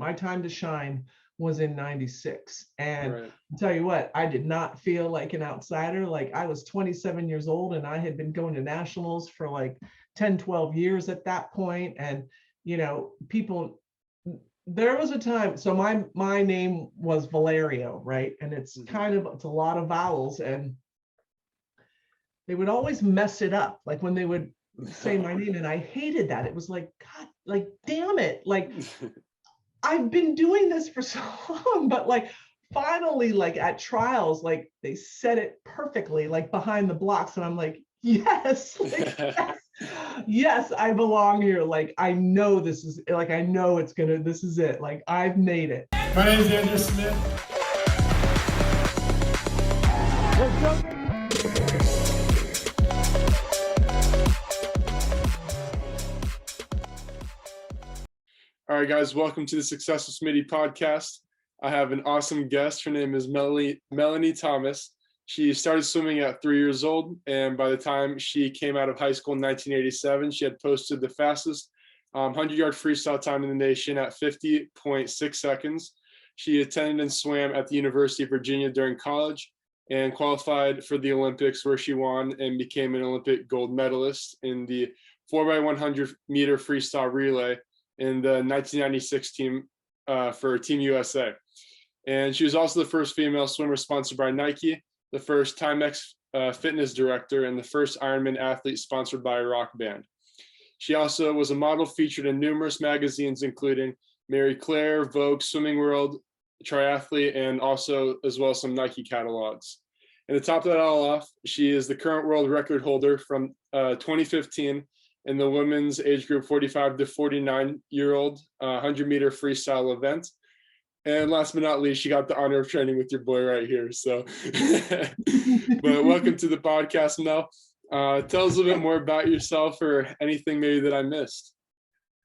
My time to shine was in 96. And Right. I'll tell you what, I did not feel like an outsider. Like I was 27 years old and I had been going to nationals for like 10, 12 years at that point. And, people, there was a time, so my name was Valerio, right? And it's a lot of vowels, and they would always mess it up. Like when they would say my name, and I hated that. It was like, God, like, damn it. Like, I've been doing this for so long, but like finally, like at trials, like they said it perfectly, like behind the blocks. And I'm like, yes, like, yes, yes, I belong here. Like, I know this is like, I know this is it. Like, I've made it. My name is Andrew Smith. All right, guys, welcome to the Success with Smitty podcast. I have an awesome guest. Her name is Melanie Thomas. She started swimming at 3 years old, and by the time she came out of high school in 1987, she had posted the fastest 100-yard freestyle time in the nation at 50.6 seconds. She attended and swam at the University of Virginia during college and qualified for the Olympics, where she won and became an Olympic gold medalist in the 4x100 meter freestyle relay in the 1996 team for Team USA. And she was also the first female swimmer sponsored by Nike, the first Timex fitness director, and the first Ironman athlete sponsored by a rock band. She also was a model featured in numerous magazines, including Marie Claire, Vogue, Swimming World, Triathlete, and also as well as some Nike catalogs. And to top that all off, she is the current world record holder from 2015 in the women's age group 45 to 49-year-old 100-meter freestyle event. And last but not least, she got the honor of training with your boy right here. So, but welcome to the podcast, Mel. Tell us a little bit more about yourself or anything maybe that I missed.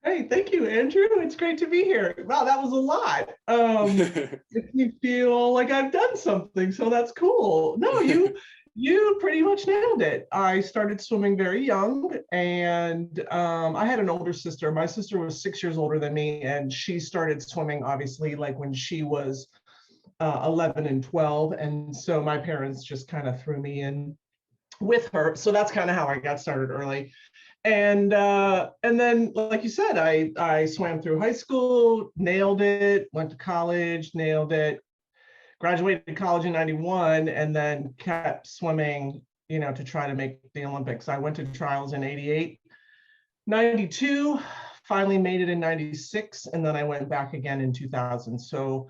Hey, thank you, Andrew. It's great to be here. Wow, that was a lot. Makes me feel like I've done something, so that's cool. No, you pretty much nailed it. I started swimming very young, and I had an older sister. My sister was 6 years older than me, and she started swimming, obviously, like when she was 11 and 12. And so my parents just kind of threw me in with her. So that's kind of how I got started early. And then, like you said, I swam through high school, nailed it, went to college, nailed it, graduated college in 91, and then kept swimming, to try to make the Olympics. I went to trials in 88, 92, finally made it in 96, and then I went back again in 2000. So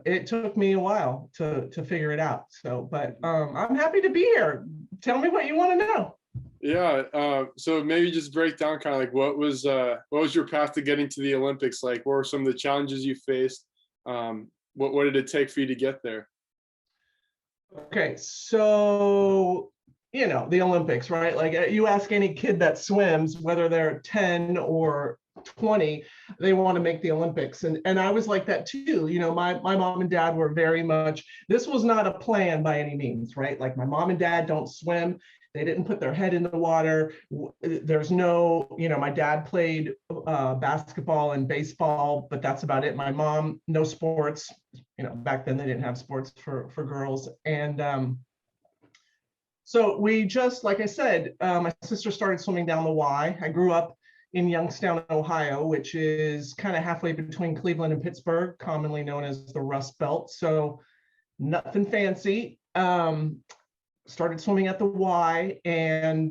it took me a while to figure it out. So, but I'm happy to be here. Tell me what you want to know. Yeah, so maybe just break down kind of like what was your path to getting to the Olympics? Like, what were some of the challenges you faced? What did it take for you to get there? Okay, so the Olympics, right? Like you ask any kid that swims, whether they're 10 or 20, they want to make the Olympics. And I was like that too. My mom and dad were very much, this was not a plan by any means, right? Like my mom and dad don't swim. They didn't put their head in the water. There's no, my dad played basketball and baseball, but that's about it. My mom, no sports. Back then they didn't have sports for girls. And so we just, like I said, my sister started swimming down the Y. I grew up in Youngstown, Ohio, which is kind of halfway between Cleveland and Pittsburgh, commonly known as the Rust Belt. So nothing fancy. Started swimming at the Y and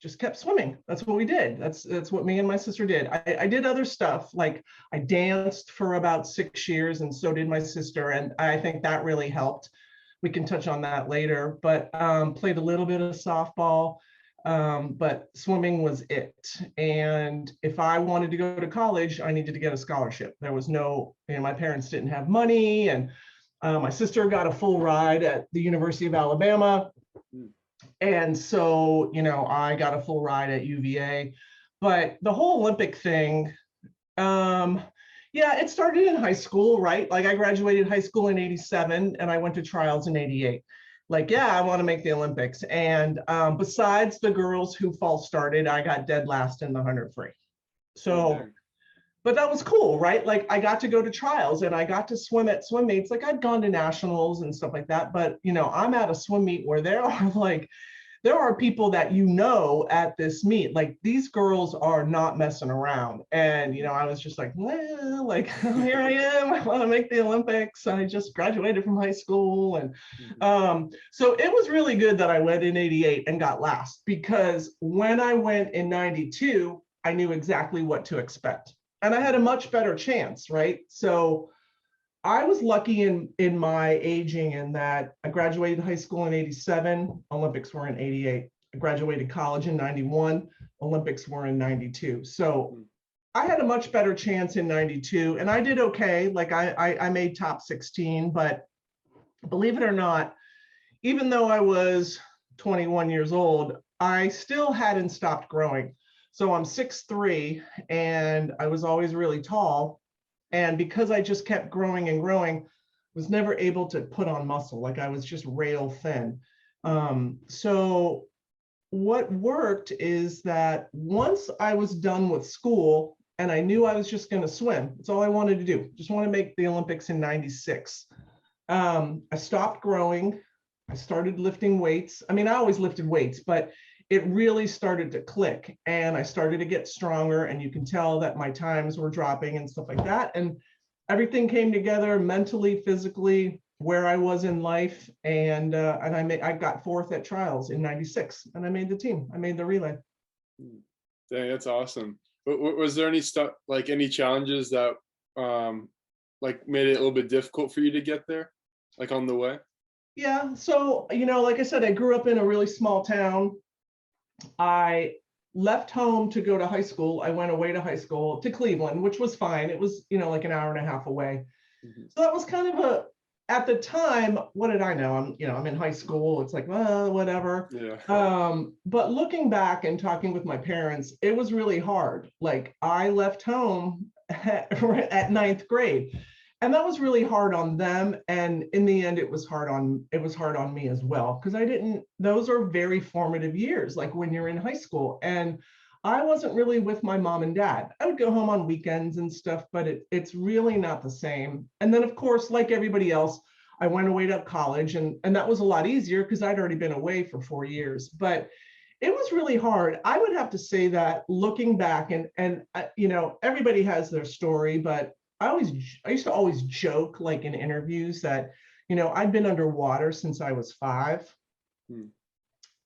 just kept swimming. That's what we did. That's what me and my sister did. I did other stuff, like I danced for about 6 years, and so did my sister, and I think that really helped. We can touch on that later, but played a little bit of softball, but swimming was it. And if I wanted to go to college, I needed to get a scholarship. There was no, my parents didn't have money, and my sister got a full ride at the University of Alabama. And so, I got a full ride at UVA. But the whole Olympic thing, it started in high school, right? Like I graduated high school in 87 and I went to trials in 88. Like, I want to make the Olympics. And besides the girls who false started, I got dead last in the 100 free. So, but that was cool, right? Like I got to go to trials and I got to swim at swim meets. Like I'd gone to nationals and stuff like that, but I'm at a swim meet where there are people that at this meet. Like these girls are not messing around. And I was just like, well, like here I am. I want to make the Olympics. I just graduated from high school. And so it was really good that I went in 88 and got last, because when I went in 92, I knew exactly what to expect. And I had a much better chance, right? So I was lucky in my aging in that I graduated high school in 87, Olympics were in 88. I graduated college in 91, Olympics were in 92. So I had a much better chance in 92 and I did okay. Like I made top 16, but believe it or not, even though I was 21 years old, I still hadn't stopped growing. So I'm 6'3", and I was always really tall. And because I just kept growing and growing, was never able to put on muscle. Like I was just rail thin. So what worked is that once I was done with school and I knew I was just going to swim, that's all I wanted to do. Just want to make the Olympics in 96. I stopped growing. I started lifting weights. I mean, I always lifted weights, but it really started to click and I started to get stronger, and you can tell that my times were dropping and stuff like that. And everything came together mentally, physically, where I was in life. And I got fourth at trials in 96 and I made the team. I made the relay. Dang, that's awesome. Was there any stuff, like any challenges that like made it a little bit difficult for you to get there, like on the way? Yeah. So, like I said, I grew up in a really small town. I left home to go to high school. I went away to high school to Cleveland, which was fine. It was, like an hour and a half away. So that was kind of at the time, what did I know? I'm in high school. It's like, well, whatever. Yeah. But looking back and talking with my parents, it was really hard. Like I left home at ninth grade. And that was really hard on them. And in the end, it was hard on me as well, because those are very formative years, like when you're in high school. And I wasn't really with my mom and dad. I would go home on weekends and stuff, but it's really not the same. And then, of course, like everybody else, I went away to college, and that was a lot easier because I'd already been away for 4 years. But it was really hard. I would have to say that looking back, and everybody has their story, but I used to always joke, like in interviews, that I'd been underwater since I was 5.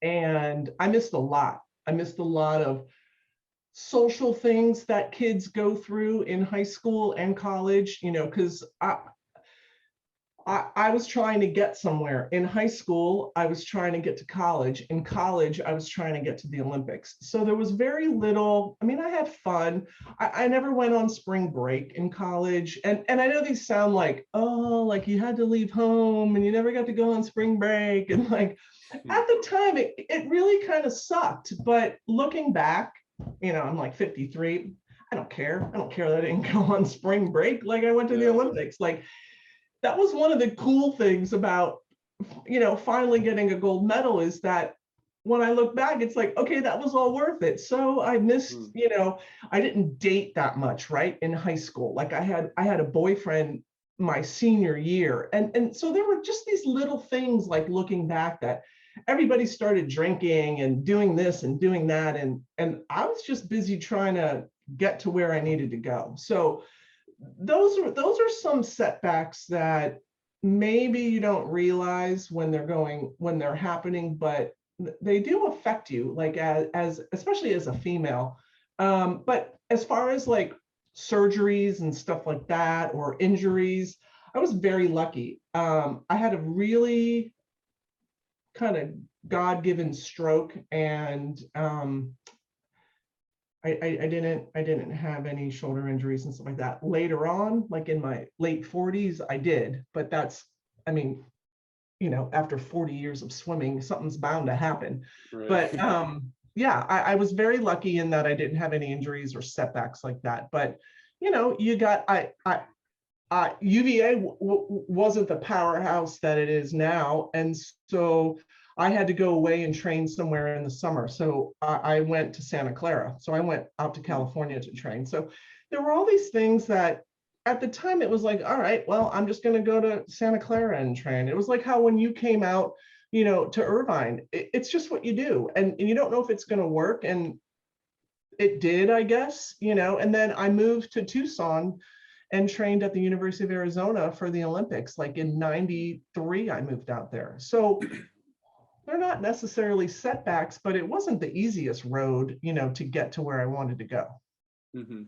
And I missed a lot. I missed a lot of social things that kids go through in high school and college, because I was trying to get somewhere. In high school, I was trying to get to college. In college, I was trying to get to the Olympics. So there was very little. I mean, I had fun. I never went on spring break in college. And I know these sound like, oh, like you had to leave home and you never got to go on spring break. And like at the time, it really kind of sucked. But looking back, I'm like 53. I don't care. I don't care that I didn't go on spring break. Like I went to the Olympics. Like that was one of the cool things about, finally getting a gold medal, is that when I look back, it's like, okay, that was all worth it. So I missed, I didn't date that much, right? In high school. Like I had a boyfriend my senior year. And so there were just these little things, like looking back, that everybody started drinking and doing this and doing that. And I was just busy trying to get to where I needed to go. So those are some setbacks that maybe you don't realize when they're happening, but they do affect you, like as especially as a female. But as far as like surgeries and stuff like that, or injuries, I was very lucky. I had a really kind of God-given stroke, and I didn't have any shoulder injuries and stuff like that. Later on, like in my late 40s, I did, but that's, after 40 years of swimming, something's bound to happen. Right. But yeah, I was very lucky in that I didn't have any injuries or setbacks like that. But you got UVA wasn't the powerhouse that it is now, and so I had to go away and train somewhere in the summer. So I went to Santa Clara. So I went out to California to train. So there were all these things that at the time it was like, all right, well, I'm just going to go to Santa Clara and train. It was like how when you came out, to Irvine, it's just what you do. And you don't know if it's going to work. And it did, I guess, and then I moved to Tucson and trained at the University of Arizona for the Olympics. Like in 93, I moved out there. So they're not necessarily setbacks, but it wasn't the easiest road, to get to where I wanted to go. Mm-hmm.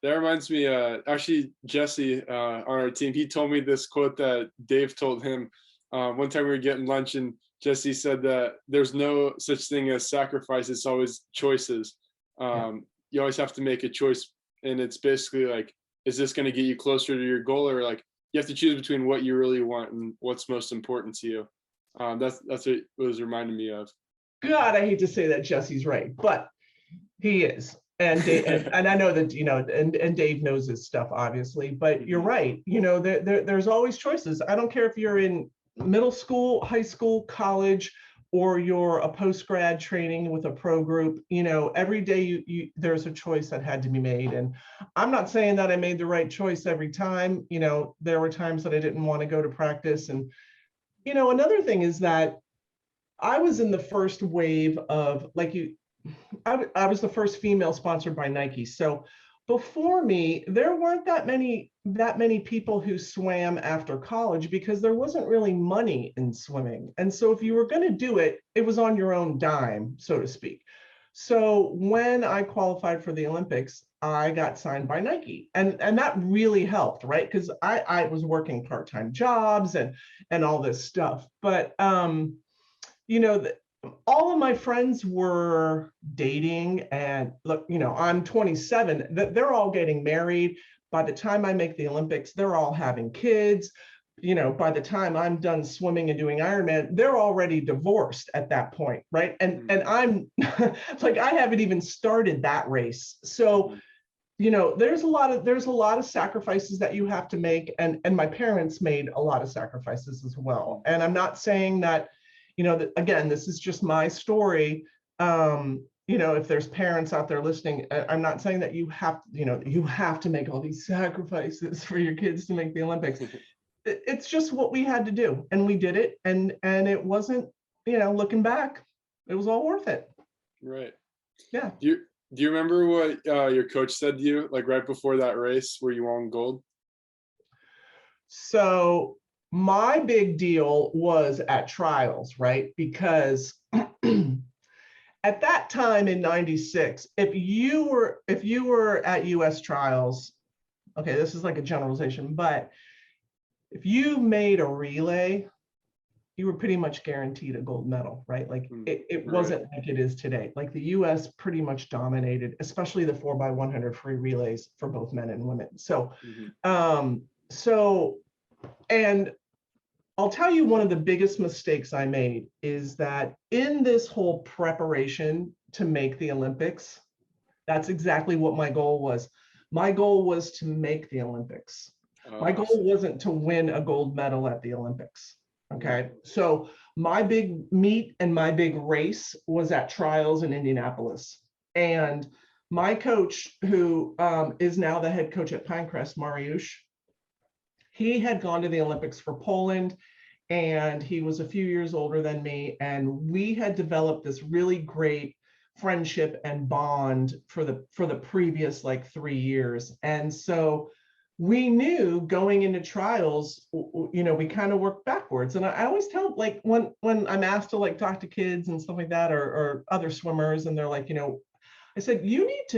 That reminds me, actually, Jesse on our team, he told me this quote that Dave told him one time we were getting lunch, and Jesse said that there's no such thing as sacrifice. It's always choices. You always have to make a choice. And it's basically like, is this going to get you closer to your goal? Or like, you have to choose between what you really want and what's most important to you. That's what it was reminding me of. God, I hate to say that Jesse's right, but he is. And Dave, and I know that, and Dave knows his stuff, obviously, but you're right. There's always choices. I don't care if you're in middle school, high school, college, or you're a post-grad training with a pro group, every day there's a choice that had to be made. And I'm not saying that I made the right choice every time. There were times that I didn't want to go to practice. And, another thing is that I was in the first wave of, I was the first female sponsored by Nike. So before me, there weren't that many people who swam after college because there wasn't really money in swimming. And so if you were going to do it, it was on your own dime, so to speak. So when I qualified for the Olympics, I got signed by Nike, and that really helped, right? Because I was working part-time jobs and all this stuff. But all of my friends were dating, and look, I'm 27, they're all getting married. By the time I make the Olympics, they're all having kids. By the time I'm done swimming and doing Ironman, they're already divorced at that point, right? And I'm like, I haven't even started that race. So, there's a lot of sacrifices that you have to make. And my parents made a lot of sacrifices as well. And I'm not saying that, again, this is just my story. If there's parents out there listening, I'm not saying that you have to make all these sacrifices for your kids to make the Olympics. It's just what we had to do, and we did it, and it wasn't, looking back, it was all worth it. Right. Yeah. Do you remember what your coach said to you, like right before that race where you won gold? So my big deal was at trials, right? Because at that time in 96, if you were at US trials, okay, this is like a generalization, but if you made a relay, you were pretty much guaranteed a gold medal, right? Like it wasn't like it is today. Like the US pretty much dominated, especially the 4x100 free relays for both men and women. So, and I'll tell you, one of the biggest mistakes I made is that in this whole preparation to make the Olympics, that's exactly what my goal was. My goal was to make the Olympics. My goal wasn't to win a gold medal at the Olympics. Okay. So my big meet and my big race was at trials in Indianapolis. And my coach, who is now the head coach at Pinecrest, Mariusz, he had gone to the Olympics for Poland, and he was a few years older than me. And we had developed this really great friendship and bond for the previous 3 years. And so we knew going into trials, we kind of worked backwards. And I always tell, when I'm asked to talk to kids and stuff like that, or other swimmers, and they're like, I said, you need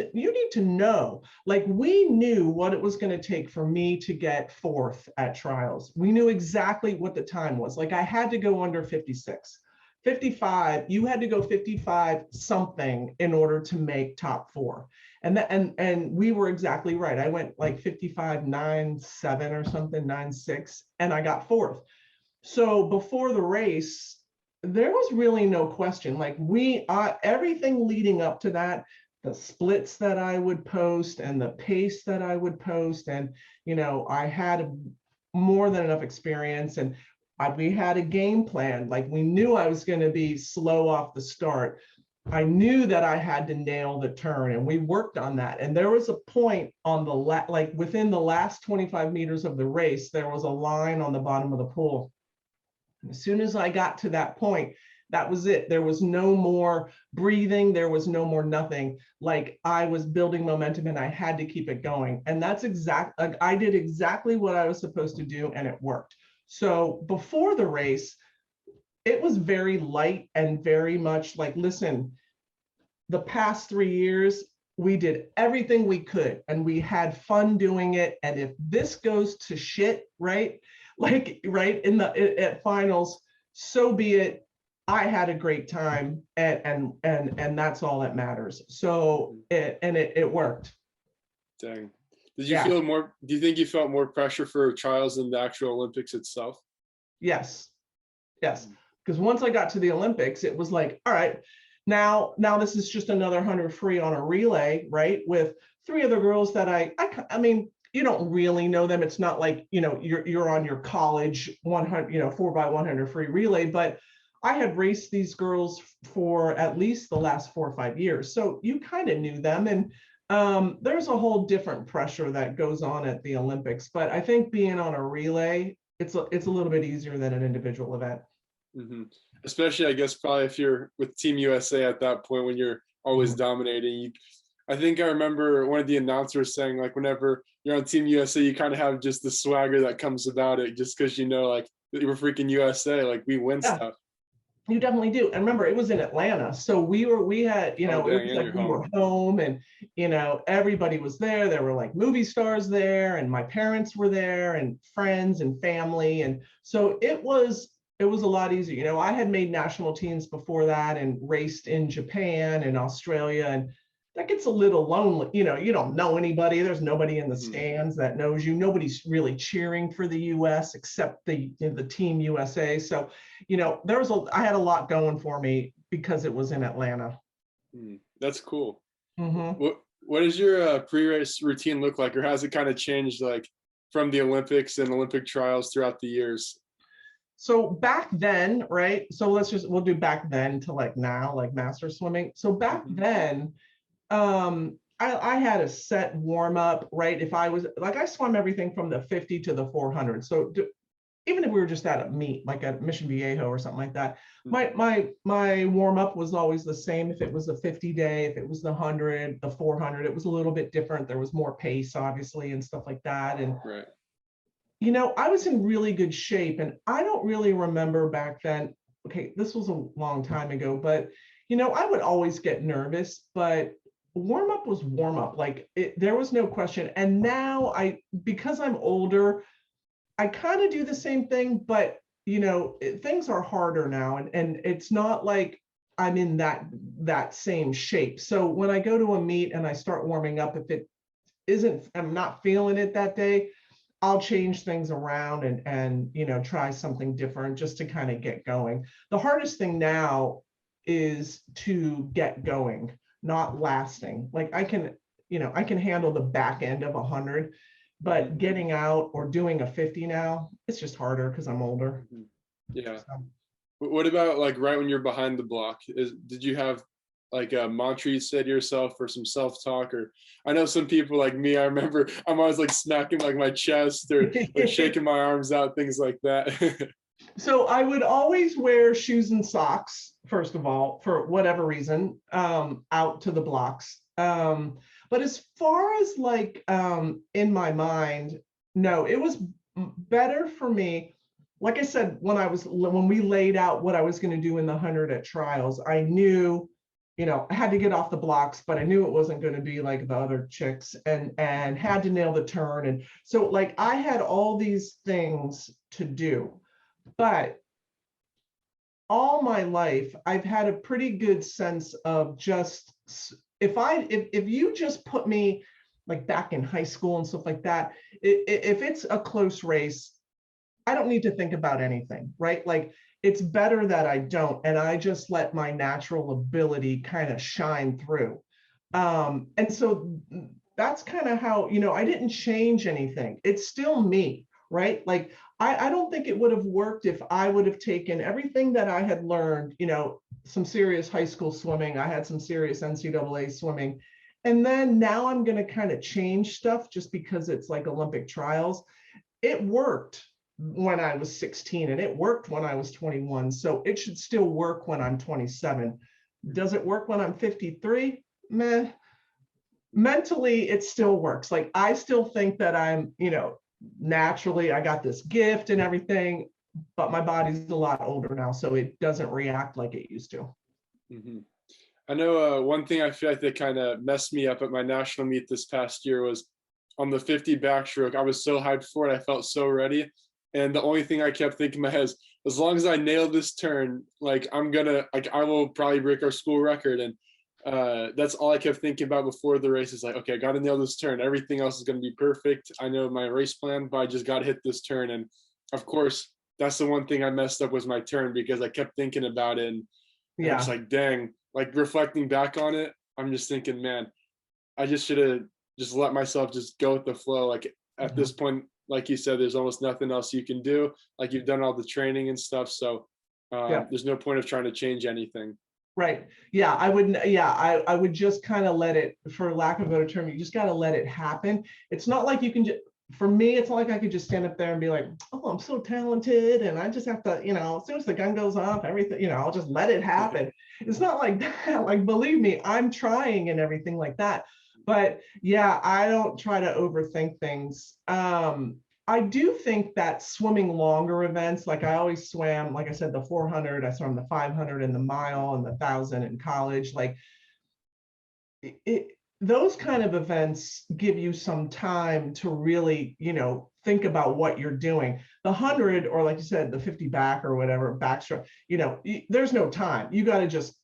to know, we knew what it was going to take for me to get fourth at trials. We knew exactly what the time was. I had to go under 56. 55, you had to go 55 something in order to make top four. And we were exactly right. I went 55.97 or something, 9.6, and I got fourth. So before the race, there was really no question. Everything leading up to that, the splits that I would post and the pace that I would post, and I had more than enough experience, and we had a game plan. We knew I was going to be slow off the start, I knew that I had to nail the turn, and we worked on that. And there was a point on the like within the last 25 meters of the race, there was a line on the bottom of the pool. And as soon as I got to that point, that was it. There was no more breathing. There was no more nothing. Like, I was building momentum and I had to keep it going. And that's I did exactly what I was supposed to do, and it worked. So before the race, it was very light and very much like, listen, the past 3 years, we did everything we could and we had fun doing it. And if this goes to shit, right? Like, right at finals, so be it. I had a great time, and that's all that matters. So it worked. Dang. Did you feel more, do you think you felt more pressure for trials than the actual Olympics itself? Yes. Because once I got to the Olympics, it was like, all right, now this is just another 100 free on a relay, right? With 3 other girls that I mean, you don't really know them. It's not like, you're on your college 100, 4x100 free relay, but I had raced these girls for at least the last 4 or 5 years. So you kind of knew them. And there's a whole different pressure that goes on at the Olympics. But I think being on a relay, it's a little bit easier than an individual event. Mm-hmm. Especially, I guess, probably if you're with Team USA at that point when you're always Mm-hmm. dominating. I think I remember one of the announcers saying, like, whenever you're on Team USA, you kind of have just the swagger that comes about it, just because like we're freaking USA, like we win stuff. You definitely do. And remember, it was in Atlanta. So we had, it was like we were home, and, everybody was there. There were like movie stars there, and my parents were there, and friends and family. And so it was a lot easier. I had made national teams before that and raced in Japan and Australia, and that gets a little lonely. You don't know anybody. There's nobody in the stands that knows you. Nobody's really cheering for the US except the Team USA. So, I had a lot going for me because it was in Atlanta. That's cool. Mm-hmm. What does your pre-race routine look like, or has it kind of changed, like, from the Olympics and Olympic trials throughout the years? So back then, right? So we'll do back then to like now, like master swimming. So back then, I had a set warm up, right? If I was like, I swam everything from the 50 to the 400. So even if we were just at a meet, like at Mission Viejo or something like that, my warm up was always the same. If it was a 50 day, if it was the 100, the 400, it was a little bit different. There was more pace, obviously, and stuff like that. And right. I was in really good shape, and I don't really remember back then. Okay, this was a long time ago, but I would always get nervous, but warm up was warm up. Like, there was no question. And now because I'm older, I kind of do the same thing, but things are harder now, and it's not like I'm in that same shape. So when I go to a meet and I start warming up, if it isn't, I'm not feeling it that day, I'll change things around and try something different just to kind of get going. The hardest thing now is to get going, not lasting. Like, I can handle the back end of 100, but getting out or doing a 50 now, it's just harder because I'm older. Yeah. So. What about, like, right when you're behind the block? Did you have like a mantra you said to yourself, or some self-talk? Or I know some people like me, I remember I'm always like smacking like my chest or like shaking my arms out, things like that. So I would always wear shoes and socks, first of all, for whatever reason, out to the blocks. But as far as like in my mind, no, it was better for me. Like I said, when we laid out what I was going to do in the 100 at trials, I knew, I had to get off the blocks, but I knew it wasn't going to be like the other chicks, and had to nail the turn. And so, like, I had all these things to do, but all my life, I've had a pretty good sense of just, if you just put me like back in high school and stuff like that, if it's a close race, I don't need to think about anything, right? Like, it's better that I don't, and I just let my natural ability kind of shine through. And so that's kind of how, I didn't change anything. It's still me, right? Like, I don't think it would have worked if I would have taken everything that I had learned, some serious high school swimming. I had some serious NCAA swimming. And then now I'm going to kind of change stuff just because it's like Olympic trials. It worked when I was 16 and it worked when I was 21. So it should still work when I'm 27. Does it work when I'm 53? Meh. Mentally, it still works. Like, I still think that I'm, naturally, I got this gift and everything, but my body's a lot older now, so it doesn't react like it used to. Mm-hmm. I know one thing I feel like that kind of messed me up at my national meet this past year was on the 50 backstroke. I was so hyped for it. I felt so ready. And the only thing I kept thinking in my head is, as long as I nail this turn, like I will probably break our school record. And that's all I kept thinking about before the race. Is like, okay, I got to nail this turn. Everything else is going to be perfect. I know my race plan, but I just got to hit this turn. And of course, that's the one thing I messed up, was my turn, because I kept thinking about it. And I'm just like, dang, like reflecting back on it, I'm just thinking, man, I just should have just let myself just go with the flow. Like at this point, like you said, there's almost nothing else you can do. Like, you've done all the training and stuff. So there's no point of trying to change anything. Right. Yeah, I wouldn't. Yeah, I would just kind of let it, for lack of a better term, you just got to let it happen. It's not like you can just, for me, it's not like I could just stand up there and be like, oh, I'm so talented, and I just have to, as soon as the gun goes off, everything, I'll just let it happen. It's not like that. Like, believe me, I'm trying and everything like that. But yeah, I don't try to overthink things. I do think that swimming longer events, like I always swam, like I said, the 400, I swam the 500 and the mile and the 1,000 in college. Like, those kind of events give you some time to really, think about what you're doing. The 100, or like you said, the 50 back or whatever, backstroke, there's no time. You got to just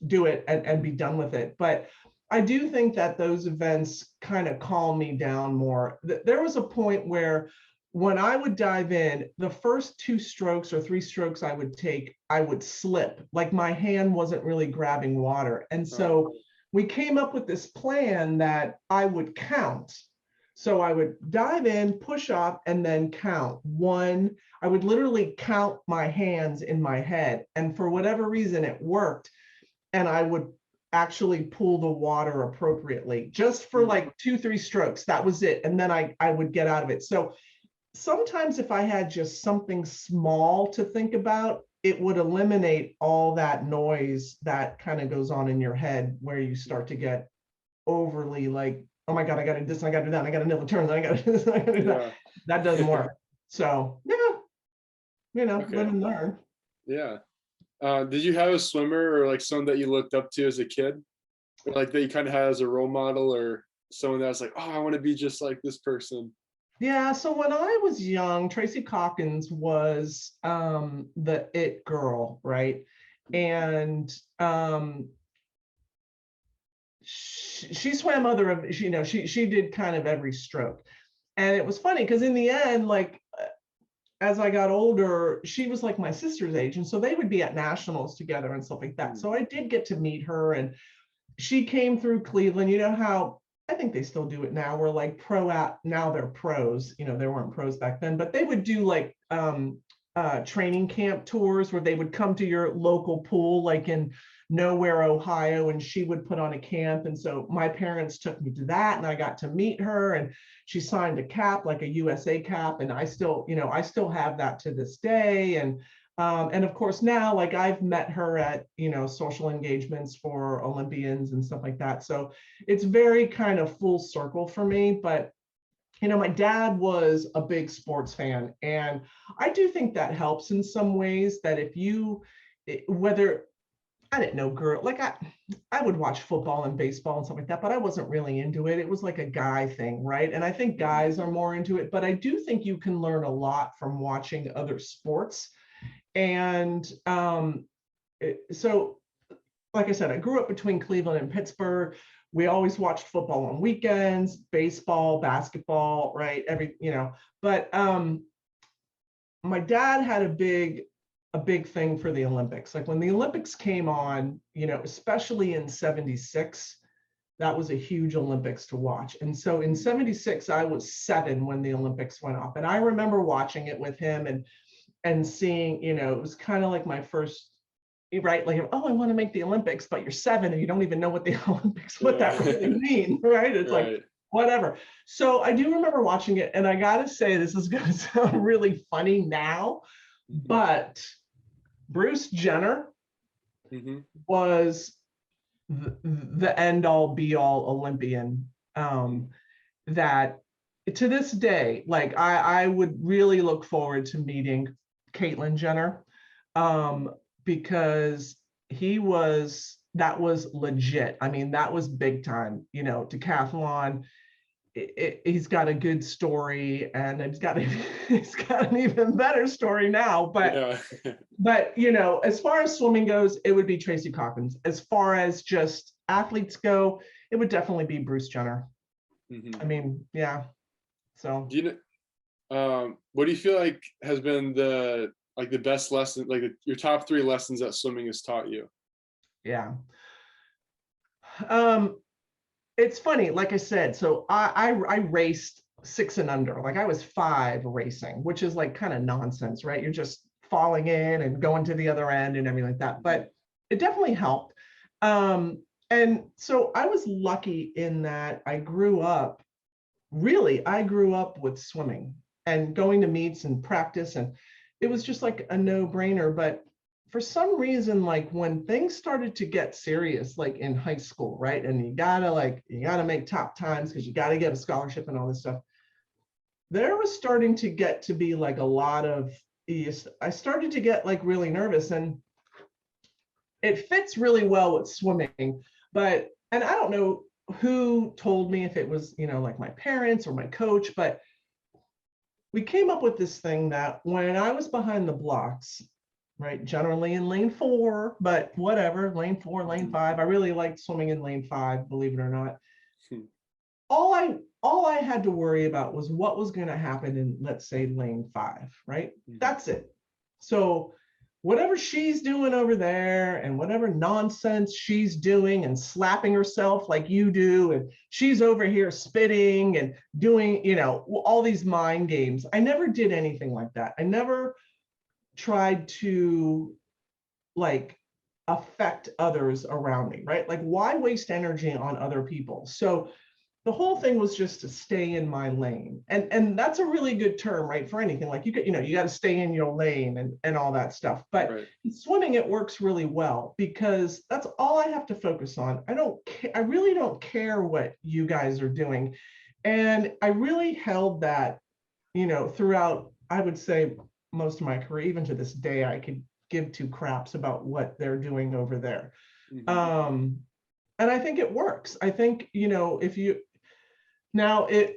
do it and be done with it. But I do think that those events kind of calm me down more. There was a point where when I would dive in, the first 2 strokes or 3 strokes I would take, I would slip, like my hand wasn't really grabbing water. And so we came up with this plan that I would count. So I would dive in, push off, and then count. 1, I would literally count my hands in my head. And for whatever reason, it worked. And I would actually pull the water appropriately, just for like 2-3 strokes. That was it. And then I would get out of it. So sometimes if I had just something small to think about, it would eliminate all that noise that kind of goes on in your head, where you start to get overly like, oh my God, I got to do this, I got to do that, I got to nail the turns, I got to do this, I got to do that. That doesn't work. So yeah, Okay. live and learn. Yeah. Did you have a swimmer or like someone that you looked up to as a kid, or like that you kind of had as a role model, or someone that was like, oh, I want to be just like this person? Yeah, so when I was young, Tracy Calkins was the it girl, right? And she swam other, she did kind of every stroke. And it was funny because in the end, like, as I got older, she was like my sister's age. And so they would be at nationals together and stuff like that. So I did get to meet her, and she came through Cleveland. You know how, I think they still do it now, we're like now they're pros, they weren't pros back then, but they would do like training camp tours where they would come to your local pool, like in Nowhere, Ohio, and she would put on a camp. And so my parents took me to that, and I got to meet her, and she signed a cap, like a USA cap. And I still have that to this day. And of course now, like, I've met her at, social engagements for Olympians and stuff like that. So it's very kind of full circle for me. But, my dad was a big sports fan. And I do think that helps in some ways, that if you, whether, I didn't know, girl, like I would watch football and baseball and stuff like that, but I wasn't really into it. It was like a guy thing, right? And I think guys are more into it, but I do think you can learn a lot from watching other sports. And so, like I said, I grew up between Cleveland and Pittsburgh. We always watched football on weekends, baseball, basketball, right? But my dad had a big thing for the Olympics. Like when the Olympics came on, especially in '76, that was a huge Olympics to watch. And so in 76, I was 7 when the Olympics went off. And I remember watching it with him and seeing, it was kind of like my first, right? Like, oh, I want to make the Olympics, but you're 7 and you don't even know what the Olympics, what that really mean, right? It's Right. like, whatever. So I do remember watching it. And I got to say, this is going to sound really funny now, but Bruce Jenner was the end all be all Olympian, that to this day, like I would really look forward to meeting Caitlyn Jenner, because that was legit. I mean, that was big time, decathlon. He's got a good story, and he's got an even better story now. But as far as swimming goes, it would be Tracy Cockins. As far as just athletes go, it would definitely be Bruce Jenner. I mean, yeah. So, what do you feel like has been the best lesson, like your top 3 lessons that swimming has taught you? Yeah. It's funny, like I said, so I raced 6 and under. Like I was 5 racing, which is like kind of nonsense, right? You're just falling in and going to the other end and everything like that. But it definitely helped. And so I was lucky in that I grew up with swimming and going to meets and practice. And it was just like a no-brainer. But for some reason, like when things started to get serious, like in high school, right? And you gotta make top times because you gotta get a scholarship and all this stuff. There was starting to get to be like a lot of, I started to get like really nervous, and it fits really well with swimming. And I don't know who told me, if it was, like my parents or my coach, but we came up with this thing that when I was behind the blocks, right, generally in lane 4, but whatever, lane 4, lane 5, I really liked swimming in lane 5, believe it or not. All I had to worry about was what was going to happen in, let's say, lane 5, right? That's it. So whatever she's doing over there and whatever nonsense she's doing and slapping herself like you do, and she's over here spitting and doing, all these mind games. I never did anything like that. I never tried to like affect others around me, right? Like, why waste energy on other people? So the whole thing was just to stay in my lane. And that's a really good term, right? For anything, like you got to stay in your lane and all that stuff. But in swimming, it works really well because that's all I have to focus on. I really don't care what you guys are doing. And I really held that, throughout, I would say, most of my career. Even to this day, I could give 2 craps about what they're doing over there. And I think it works. I think, if you, now it,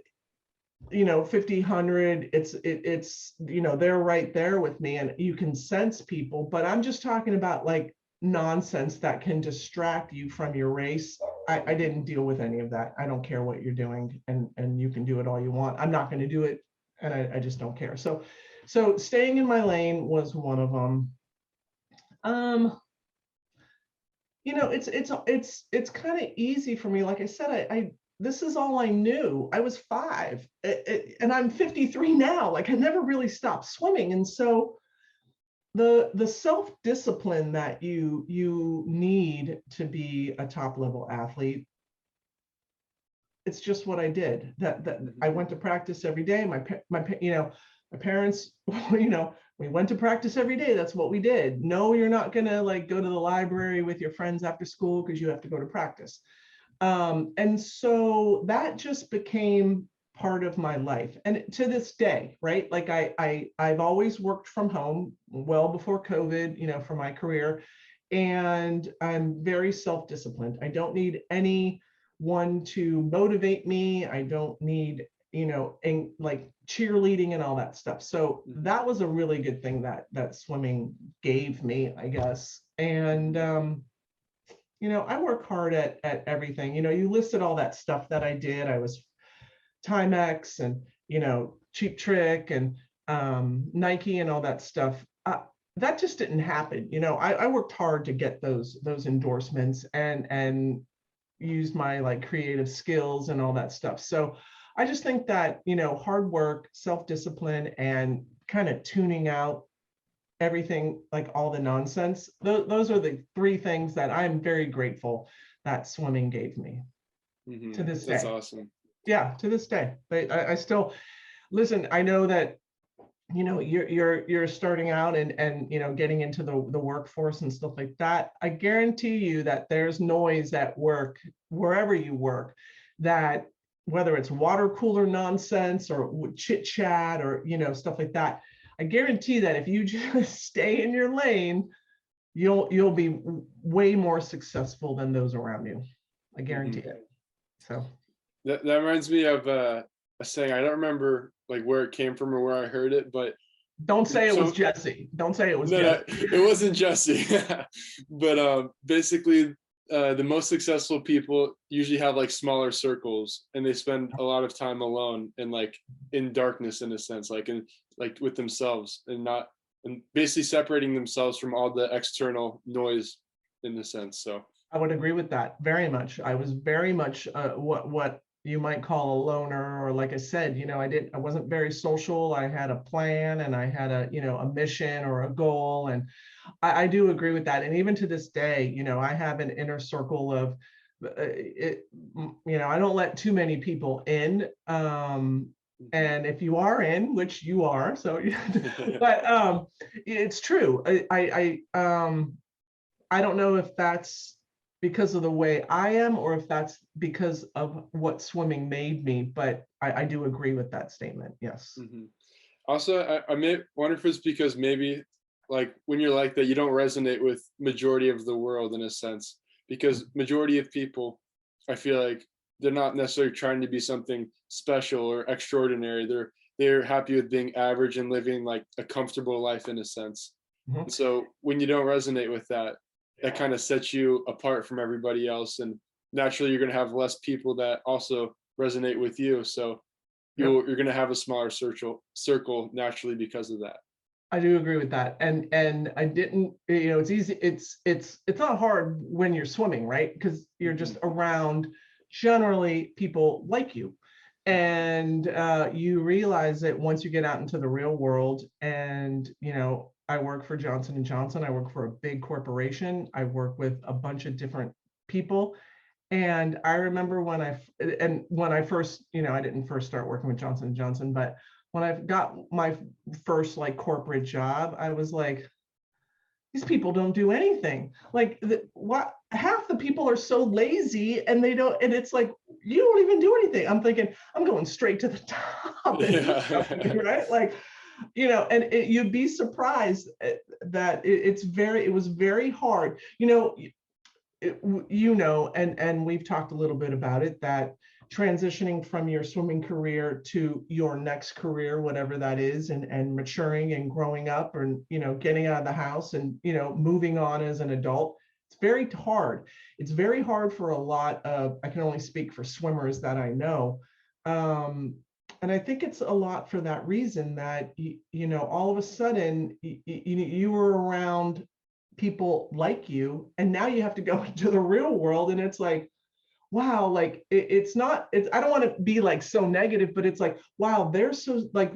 50, 100, it's, they're right there with me and you can sense people, but I'm just talking about like nonsense that can distract you from your race. I didn't deal with any of that. I don't care what you're doing, and you can do it all you want. I'm not going to do it. And I just don't care. So staying in my lane was one of them. It's kind of easy for me. Like I said, this is all I knew. I was 5, and I'm 53 now. Like I never really stopped swimming, and so the self-discipline that you need to be a top-level athlete. It's just what I did. That I went to practice every day. My parents, we went to practice every day. That's what we did. No, you're not gonna like go to the library with your friends after school because you have to go to practice. And so that just became part of my life. And to this day, right? Like I've always worked from home well before COVID, for my career. And I'm very self-disciplined. I don't need anyone to motivate me. I don't need, and like cheerleading and all that stuff. So that was a really good thing that swimming gave me, I guess. And I work hard at everything. You listed all that stuff that I did. I was Timex and Cheap Trick and Nike and all that stuff. That just didn't happen. I worked hard to get those endorsements, and used my like creative skills and all that stuff. So I just think that, hard work, self-discipline, and kind of tuning out everything, like all the nonsense, those are the three things that I'm very grateful that swimming gave me to this That's day. awesome. Yeah, to this day. But I still listen. I know that you're starting out and getting into the workforce and stuff like that. I guarantee you that there's noise at work wherever you work, that whether it's water cooler nonsense or chit chat or stuff like that. I guarantee that if you just stay in your lane, you'll be way more successful than those around you. I guarantee it. So that reminds me of a saying. I don't remember like where it came from or where I heard it, but don't say it was Jesse. Don't say it was no, Jesse. it wasn't Jesse. But basically, the most successful people usually have like smaller circles, and they spend a lot of time alone and like in darkness, in a sense, like with themselves, and basically separating themselves from all the external noise, in a sense. So I would agree with that very much. I was very much what you might call a loner, or like I said, I wasn't very social. I had a plan and I had a mission or a goal, and I do agree with that. And even to this day, I have an inner circle of I don't let too many people in. And if you are in, which you are, so but it's true. I don't know if that's because of the way I am, or if that's because of what swimming made me, but I do agree with that statement. Yes. Also, I may wonder if it's because maybe like when you're like that, you don't resonate with majority of the world, in a sense, because majority of people, I feel like they're not necessarily trying to be something special or extraordinary. They're happy with being average and living like a comfortable life, in a sense. And so when you don't resonate with that kind of sets you apart from everybody else, and naturally you're going to have less people that also resonate with you. So you're going to have a smaller circle naturally because of that. I do agree with that. And I didn't, it's easy. It's not hard when you're swimming, right? Because you're just around generally people like you. And you realize that once you get out into the real world, and, I work for Johnson & Johnson. I work for a big corporation. I work with a bunch of different people. And I remember when I first, I didn't first start working with Johnson & Johnson, but when I got my first like corporate job, I was like, these people don't do anything. Like what? Half the people are so lazy, and they don't, and it's like, you don't even do anything. I'm thinking, I'm going straight to the top, right? Like, and you'd be surprised that it was very hard, and we've talked a little bit about it, that transitioning from your swimming career to your next career, whatever that is, and maturing and growing up, and getting out of the house and moving on as an adult, it's very hard. It's very hard for a lot of, I can only speak for swimmers that I know, and I think it's a lot for that reason, that all of a sudden you were around people like you, and now you have to go into the real world, and it's like, wow, like it's not, I don't want to be like so negative, but it's like, wow, they're so like,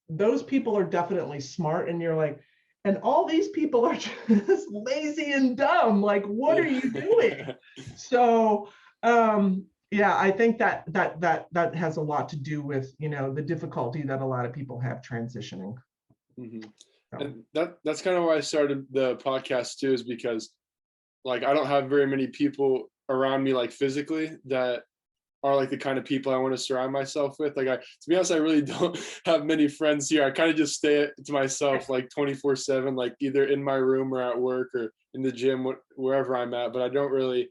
those people are definitely smart, and you're like, and all these people are just lazy and dumb, like what are you doing? So yeah, I think that has a lot to do with the difficulty that a lot of people have transitioning. And that's kind of why I started the podcast too, is because like I don't have very many people around me, like physically, that are like the kind of people I want to surround myself with. Like to be honest, I really don't have many friends here. I kind of just stay to myself like 24/7, like either in my room or at work or in the gym, wherever I'm at, but I don't really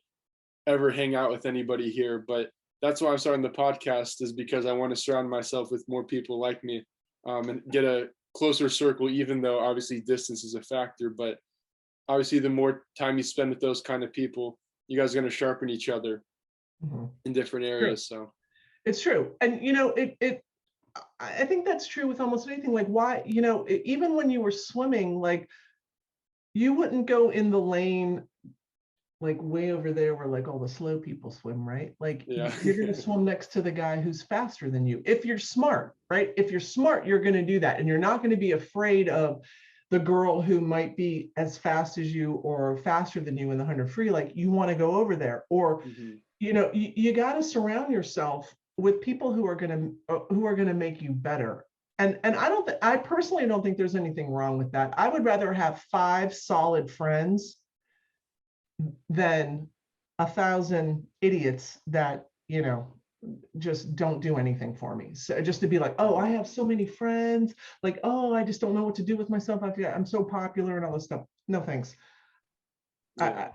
ever hang out with anybody here. But that's why I'm starting the podcast, is because I want to surround myself with more people like me, and get a closer circle, even though obviously distance is a factor. But obviously the more time you spend with those kind of people, you guys are going to sharpen each other in different areas. So it's true. And I think that's true with almost anything. Like why, even when you were swimming, like you wouldn't go in the lane like way over there where like all the slow people swim, right? Like Yeah. you're going to swim next to the guy who's faster than you. If you're smart, right? If you're smart, you're going to do that. And you're not going to be afraid of the girl who might be as fast as you or faster than you in the 100 free. Like you want to go over there, or, you know, you got to surround yourself with people who are going to make you better. And I personally don't think there's anything wrong with that. I would rather have 5 solid friends than 1,000 idiots that, you know, just don't do anything for me. So just to be like, oh, I have so many friends, like, oh, I just don't know what to do with myself. I'm so popular and all this stuff. No, thanks. I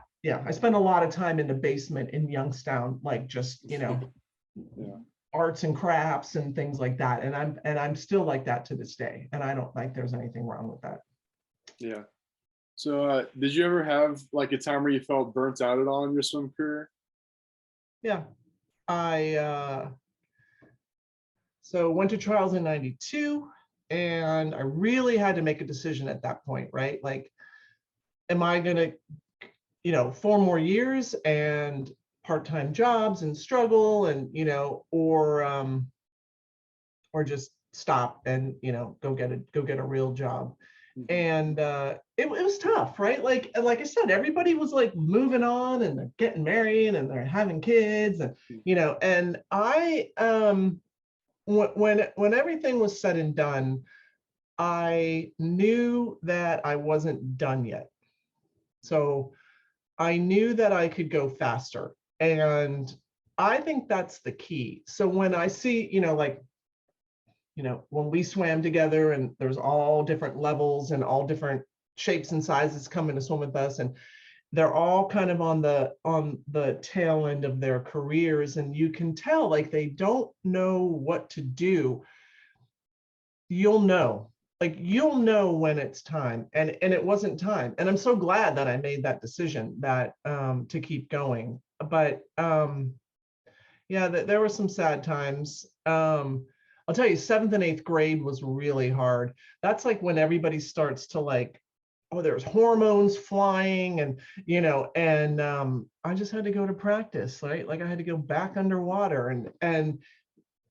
spend a lot of time in the basement in Youngstown, like just, you know, arts and crafts and things like that. And I'm still like that to this day. And I don't think there's anything wrong with that. Yeah. So did you ever have like a time where you felt burnt out at all in your swim career? Yeah. So went to trials in 92, and I really had to make a decision at that point, right? Like, am I gonna, you know, 4 more years and part-time jobs and struggle and, you know, or just stop and, you know, go get a real job. And it was tough, right? Like I said, everybody was like moving on and they're getting married and they're having kids, and you know, and I when everything was said and done, I knew that I wasn't done yet. So I knew that I could go faster, and I think that's the key. So when I see, you know, like, you know, when we swam together and there's all different levels and all different shapes and sizes coming to swim with us, and they're all kind of on the tail end of their careers, and you can tell like they don't know what to do. You'll know when it's time, and it wasn't time. And I'm so glad that I made that decision, that to keep going. But yeah, there were some sad times. I'll tell you, 7th and 8th grade was really hard. That's like when everybody starts to like, oh, there's hormones flying, and, you know, and I just had to go to practice, right? Like I had to go back underwater, and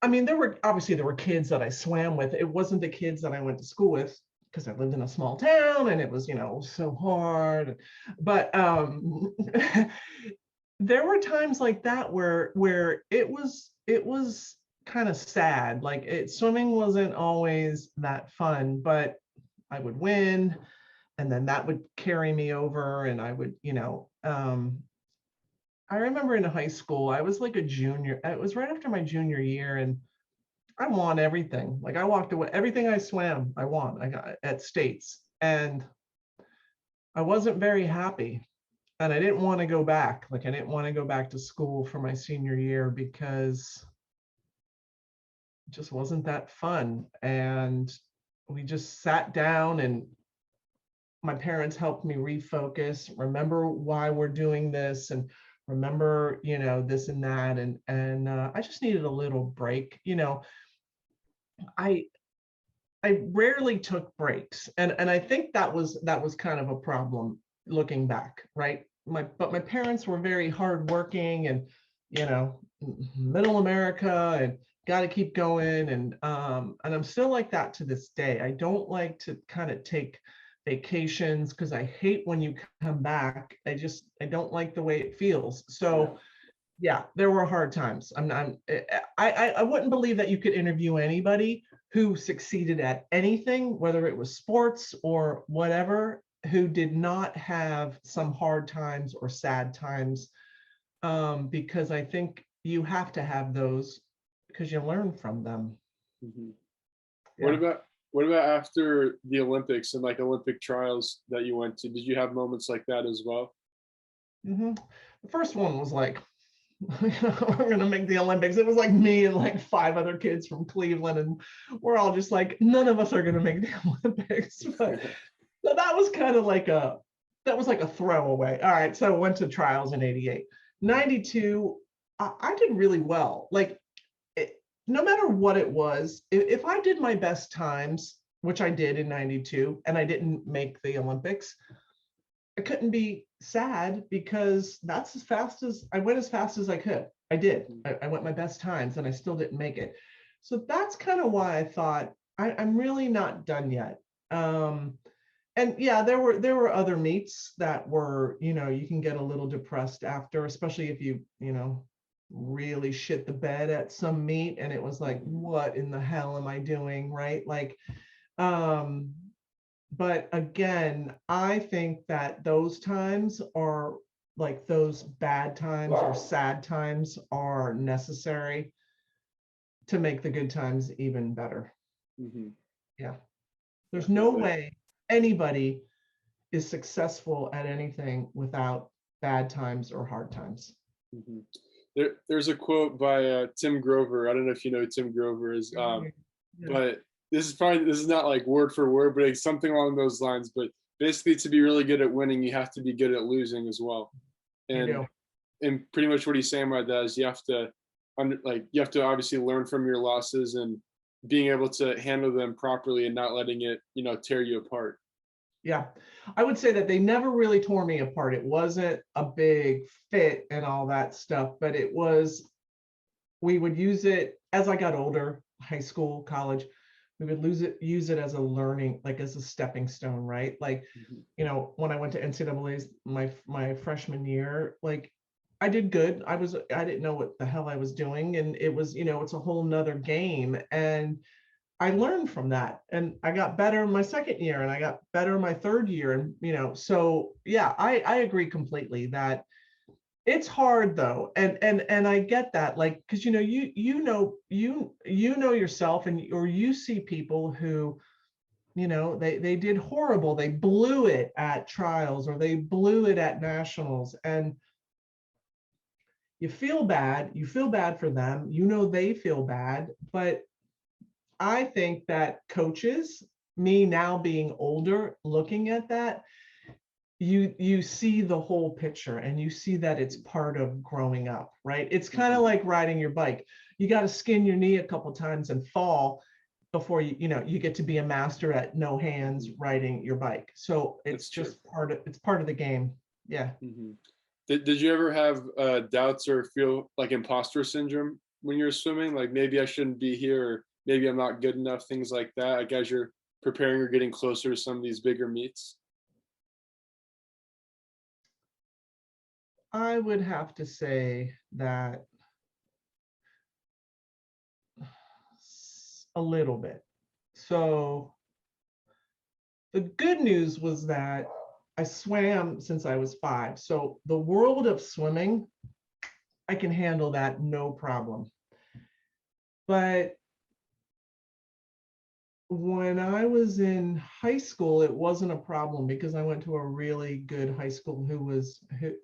I mean, there were kids that I swam with. It wasn't the kids that I went to school with, because I lived in a small town and it was, you know, so hard. But there were times like that where it was kind of sad. Like swimming wasn't always that fun, but I would win, and then that would carry me over, and I would, you know, I remember in high school, I was like a junior. It was right after my junior year, and I won everything. Like I walked away, everything I swam, I won. I got at states, and I wasn't very happy. And I didn't want to go back. Like I didn't want to go back to school for my senior year because it just wasn't that fun. And we just sat down, and my parents helped me refocus, remember why we're doing this, and remember, you know, this and that. And I just needed a little break. You know, I rarely took breaks, and I think that was kind of a problem looking back, right? But my parents were very hardworking, and, you know, middle America, and got to keep going, and I'm still like that to this day. I don't like to kind of take vacations because I hate when you come back. I don't like the way it feels. So yeah, there were hard times. I wouldn't believe that you could interview anybody who succeeded at anything, whether it was sports or whatever, who did not have some hard times or sad times, because I think you have to have those because you learn from them. Yeah. What about after the Olympics and like Olympic trials that you went to? Did you have moments like that as well? The first one was like, we're gonna make the Olympics. It was like me and like 5 other kids from Cleveland, and we're all just like, none of us are gonna make the Olympics. But so that was kind of like a throwaway. All right, so I went to trials in 88. 92, I did really well. Like no matter what it was, if I did my best times, which I did in 92, and I didn't make the Olympics, I couldn't be sad because that's I went as fast as I could. I did. I went my best times and I still didn't make it. So that's kind of why I thought I'm really not done yet. And yeah, there were other meets that were, you can get a little depressed after, especially if you really shit the bed at some meet and it was like, what in the hell am I doing, right? Like, but again, I think that those times are like those bad times or sad times are necessary to make the good times even better. Yeah. There's no way anybody is successful at anything without bad times or hard times. There's a quote by Tim Grover. I don't know if you know who Tim Grover is, but this is not like word for word, but it's something along those lines. But basically, to be really good at winning, you have to be good at losing as well. And pretty much what he's saying by that is you have to obviously learn from your losses and being able to handle them properly and not letting it, tear you apart. Yeah, I would say that they never really tore me apart. It wasn't a big fit and all that stuff, but we would use it as I got older, high school, college, we would use it as a learning, like as a stepping stone, right? Like, when I went to NCAA's my freshman year, like I did good. I didn't know what the hell I was doing. And it was, it's a whole nother game. And I learned from that and I got better in my second year and I got better in my third year. And, so yeah, I agree completely that it's hard though. And I get that, like, cause you know yourself or you see people who, they did horrible. They blew it at trials or they blew it at nationals and you feel bad for them, they feel bad, but I think that coaches, me now being older, looking at that, you see the whole picture and you see that it's part of growing up, right? It's kind of like riding your bike. You got to skin your knee a couple times and fall before you get to be a master at no hands riding your bike. So it's just part of the game. Yeah. Did you ever have doubts or feel like imposter syndrome when you're swimming? Like maybe I shouldn't be here, or maybe I'm not good enough, things like that, like as you're preparing or getting closer to some of these bigger meets? I would have to say that a little bit. So the good news was that I swam since I was 5. So the world of swimming, I can handle that no problem. But when I was in high school, it wasn't a problem because I went to a really good high school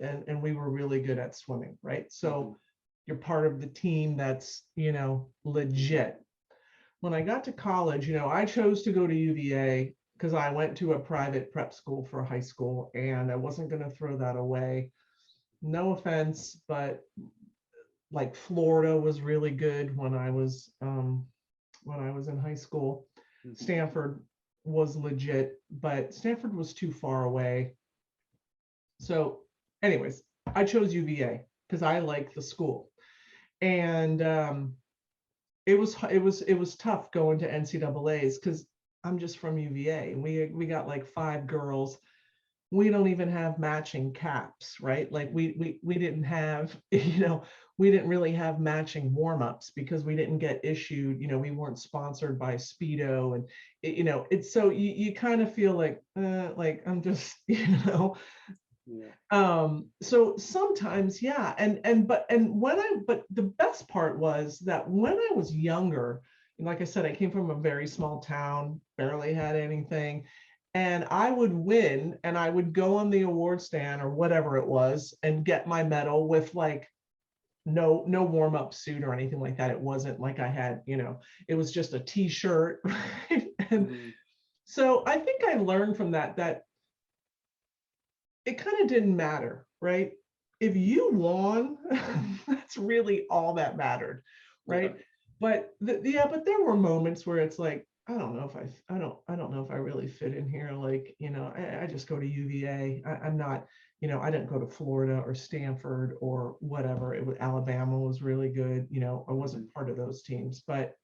and we were really good at swimming, right? So you're part of the team that's, legit. When I got to college, I chose to go to UVA because I went to a private prep school for high school and I wasn't going to throw that away. No offense, but like Florida was really good when I was in high school. Stanford was legit, but Stanford was too far away. So anyways, I chose UVA because I like the school. And it was tough going to NCAA's because I'm just from UVA. We got like 5 girls. We don't even have matching caps, right? Like we didn't have, we didn't really have matching warm-ups because we didn't get issued, we weren't sponsored by Speedo. And it's so you kind of feel like I'm just, so sometimes, yeah. But the best part was that when I was younger, and like I said, I came from a very small town, barely had anything. And I would win and I would go on the award stand or whatever it was and get my medal with like no warm-up suit or anything like that. It wasn't like I had, it was just a t-shirt. Right? And so I think I learned from that it kind of didn't matter, right? If you won, that's really all that mattered, right? Yeah. But but there were moments where it's like, I don't know if I don't know if I really fit in here. Like, I just go to UVA. I'm not, I didn't go to Florida or Stanford or whatever. It was Alabama was really good. I wasn't part of those teams, but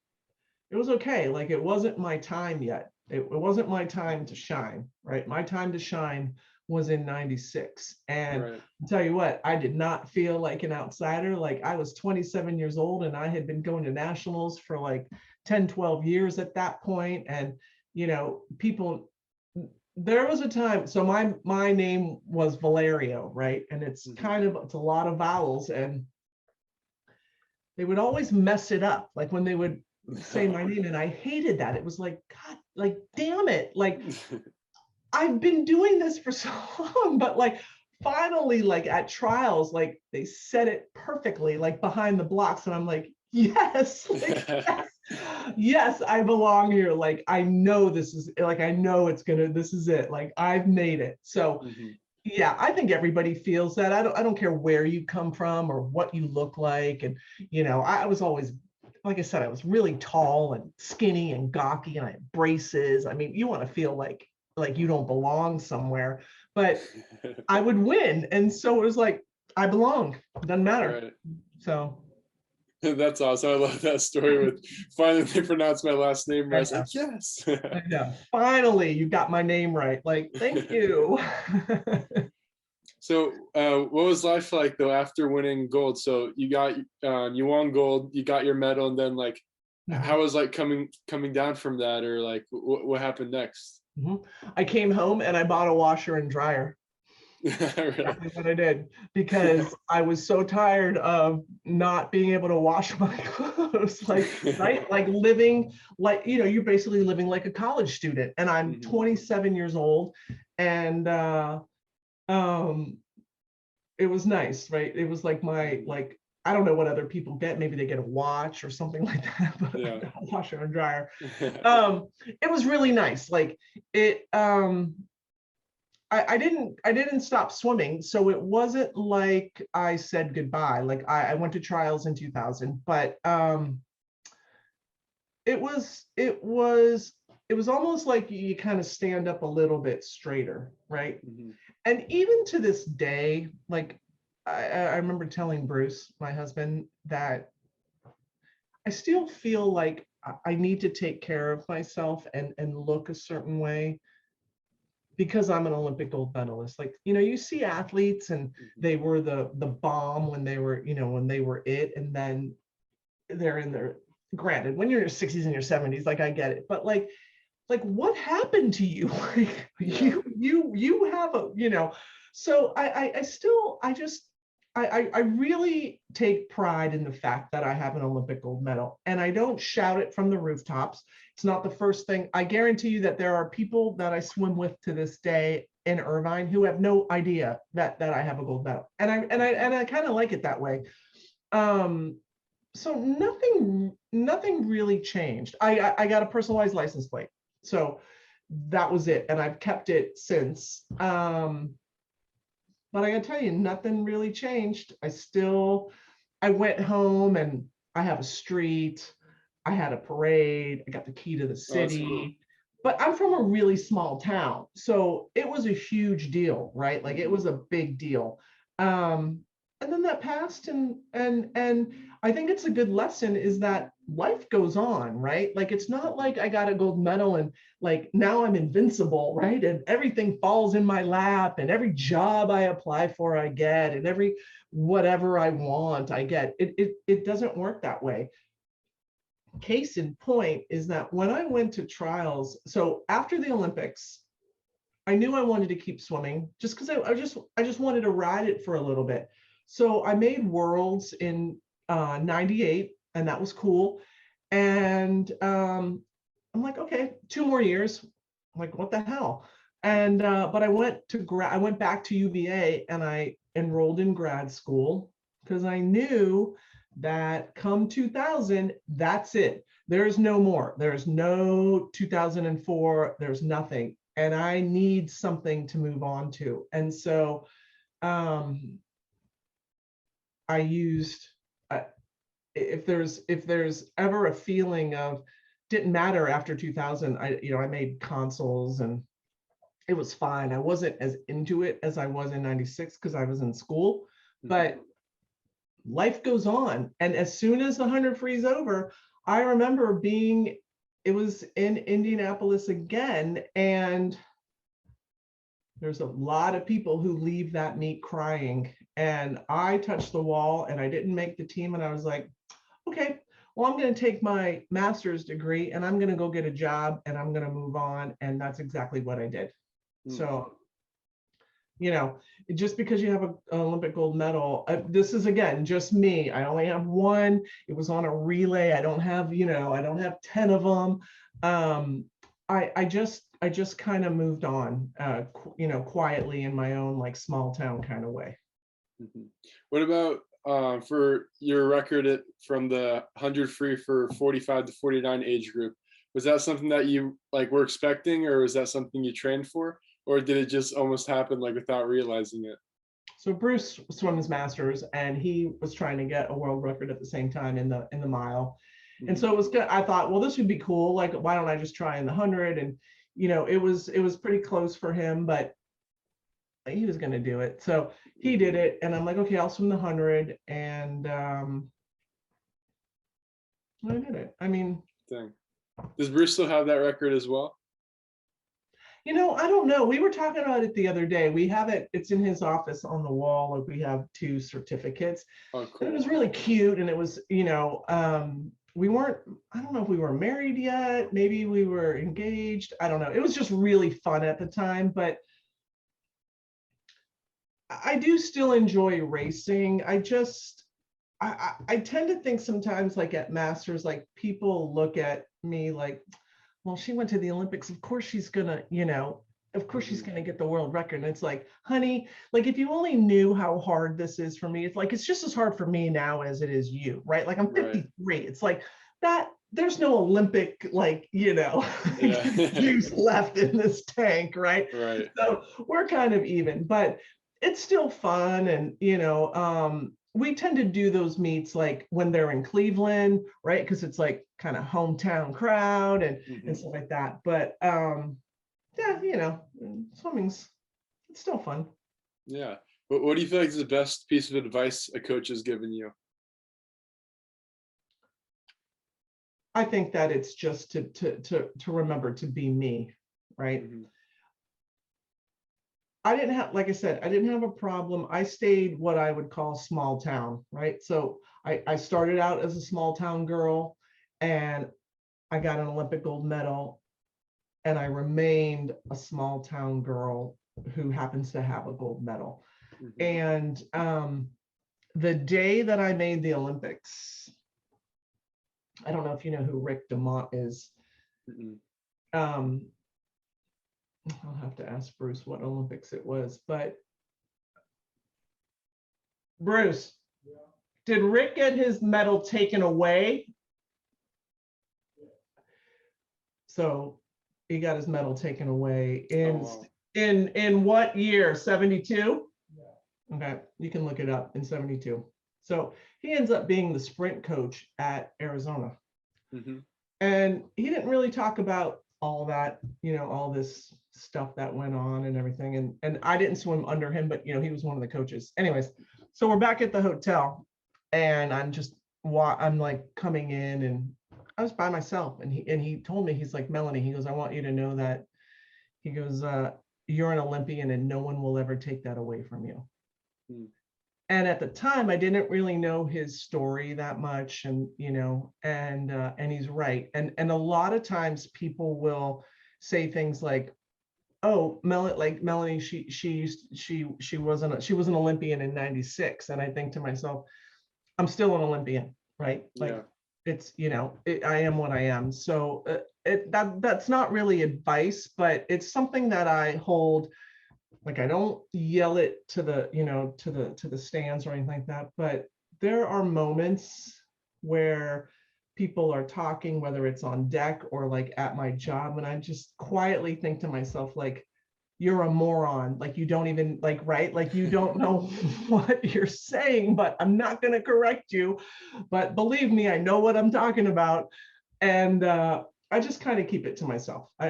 it was okay. Like, it wasn't my time yet. It wasn't my time to shine, right? My time to shine was in 96. And Right. I'll tell you what, I did not feel like an outsider. Like, I was 27 years old and I had been going to nationals for like 10, 12 years at that point. And, people, there was a time, so my name was Valerio, right? And it's it's a lot of vowels, and they would always mess it up. Like when they would say my name, and I hated that. It was like, God, like, damn it. Like, I've been doing this for so long, but like finally, like at trials, like they said it perfectly, like behind the blocks. And I'm like, yes, like, yes, yes, I belong here. Like, I know this is like, I know this is it. Like, I've made it. So yeah, I think everybody feels that. I don't care where you come from or what you look like. And, I was always, like I said, I was really tall and skinny and gawky, and I had braces. I mean, you want to feel like you don't belong somewhere, but I would win. And so it was like, I belong. Doesn't matter. Right. So That's awesome. I love that story with finally they pronounced my last name right. I was like, yes. yeah, finally you got my name right. Like, thank you. So what was life like though after winning gold? So you won gold, you got your medal, and then like how was like coming down from that, or like what happened next? I came home and I bought a washer and dryer. Really? Exactly what I did, because I was so tired of not being able to wash my clothes, like, right? Like living, like, you're basically living like a college student, and I'm 27 years old, and it was nice, right? It was like like, I don't know what other people get. Maybe they get a watch or something like that, but Yeah. a washer and dryer. It was really nice. Like, it, I didn't stop swimming, so it wasn't like I said goodbye. Like, I went to trials in 2000, but it was almost like you kind of stand up a little bit straighter, right? And even to this day, like, I remember telling Bruce, my husband, that I still feel like I need to take care of myself and look a certain way, because I'm an Olympic gold medalist. Like, you see athletes and they were the bomb when they were, when they were it, and then they're in their, granted, when you're in your 60s and your 70s, like, I get it, but like what happened to you? Like, you have a, so I really take pride in the fact that I have an Olympic gold medal, and I don't shout it from the rooftops. It's not the first thing. I guarantee you that there are people that I swim with to this day in Irvine who have no idea that I have a gold medal, and I kind of like it that way. So nothing really changed. I got a personalized license plate, so that was it, and I've kept it since. But I gotta tell you, nothing really changed. I went home and I have a street. I had a parade. I got the key to the city. Cool. But I'm from a really small town, so it was a huge deal, right? Like, it was a big deal. And then that passed, and I think it's a good lesson, is that life goes on, right? Like, it's not like I got a gold medal and like now I'm invincible, right? And everything falls in my lap, and every job I apply for I get, and every whatever I want I get. It doesn't work that way. Case in point is that when I went to trials, so after the Olympics, I knew I wanted to keep swimming, just because I just wanted to ride it for a little bit. So I made worlds in 98, and that was cool. And I'm like, okay, 2 more years. I'm like, what the hell? And but I went back to UVA and I enrolled in grad school, because I knew that come 2000, that's it. There's no more. There's no 2004. There's nothing. And I need something to move on to. And so I used, if there's ever a feeling of didn't matter after 2000. I made consoles and it was fine. I wasn't as into it as I was in 96 because I was in school, but life goes on. And as soon as the 100 free's over, I remember it was in Indianapolis again. And there's a lot of people who leave that meet crying. And I touched the wall and I didn't make the team. And I was like, okay, well, I'm going to take my master's degree and I'm going to go get a job and I'm going to move on. And that's exactly what I did. So, just because you have an Olympic gold medal, this is again, just me. I only have one. It was on a relay. I don't have, I don't have 10 of them. I just kind of moved on, quietly in my own like small town kind of way. What about for your record from the 100 free for 45 to 49 age group? Was that something that you were expecting, or was that something you trained for, or did it just almost happen without realizing it? So Bruce swims masters, and he was trying to get a world record at the same time in the mile. And so it was good. I thought, well, this would be cool. Why don't I just try in the 100? And it was pretty close for him, but he was going to do it. So he did it, and I'm like, okay, I'll swim the 100, and I did it. I mean, dang. Does Bruce still have that record as well? I don't know. We were talking about it the other day. We have it. It's in his office on the wall. We have 2 certificates. Oh, cool. It was really cute, and it was, we weren't, I don't know if we were married yet. Maybe we were engaged. I don't know. It was just really fun at the time, but I do still enjoy racing. I tend to think sometimes at Masters, people look at me like, well, she went to the Olympics. Of course she's gonna, of course she's gonna get the world record. And it's like, honey, if you only knew how hard this is for me, it's just as hard for me now as it is you, right? I'm 53. Right. It's like that. There's no Olympic, juice left in this tank, right? Right. So we're kind of even, but it's still fun. And, we tend to do those meets when they're in Cleveland, right? Because it's kind of hometown crowd and stuff like that. But yeah, swimming's, it's still fun. Yeah. But what do you feel is the best piece of advice a coach has given you? I think that it's just to remember to be me, right? I didn't have, like I said, I didn't have a problem. I stayed what I would call small town, right? So I started out as a small town girl, and I got an Olympic gold medal, and I remained a small town girl who happens to have a gold medal. And the day that I made the Olympics, I don't know if you know who Rick DeMont is. I'll have to ask Bruce what Olympics it was, but Bruce, did Rick get his medal taken away? So he got his medal taken away in what year? 72? Yeah. Okay, you can look it up, in 72. So he ends up being the sprint coach at Arizona. And he didn't really talk about all that, all this stuff that went on and everything. And I didn't swim under him, but he was one of the coaches. Anyways, so we're back at the hotel, and I'm coming in, and I was by myself, and he told me, he's like, Melanie, he goes, I want you to know that, he goes, you're an Olympian and no one will ever take that away from you. And at the time, I didn't really know his story that much, and and he's right. And a lot of times people will say things like, "Oh, Melanie, she was an Olympian in '96," and I think to myself, I'm still an Olympian, right? It's I am what I am. So that's not really advice, but it's something that I hold. I don't yell it to the, to the stands or anything like that, but there are moments where people are talking, whether it's on deck or at my job, and I just quietly think to myself, you're a moron. You don't even right? You don't know what you're saying, but I'm not going to correct you. But believe me, I know what I'm talking about. And I just kind of keep it to myself. I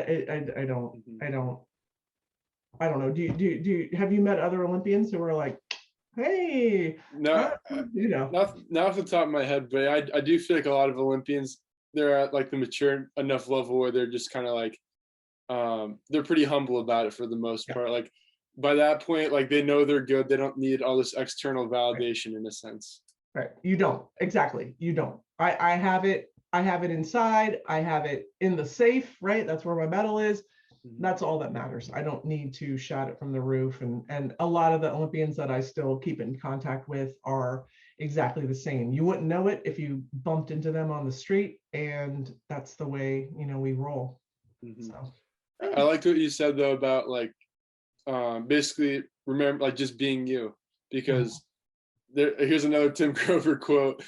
don't, I don't know. Have you met other Olympians who are like, hey, No, you know, not off the top of my head, but I do feel like a lot of Olympians, they're at like the mature enough level where they're just kind of like, they're pretty humble about it for the most part. Like by that point, like they know they're good. They don't need all this external validation in a sense. right? You don't, exactly. You don't. I have it. I have it inside. I have it in the safe, right? That's where my medal is. That's all that matters. I don't need to shout it from the roof. And a lot of the Olympians that I still keep in contact with are exactly the same. You wouldn't know it if you bumped into them on the street, and that's the way, you know, we roll. So I liked what you said though about like basically remember like just being you, because here's another Tim Grover quote.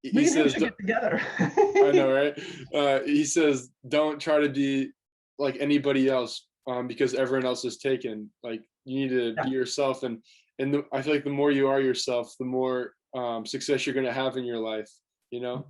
He says, get together. I know, right? He says, don't try to be like anybody else, because everyone else is taken. Like you need to be yourself, and I feel like the more you are yourself, the more success you're going to have in your life. You know.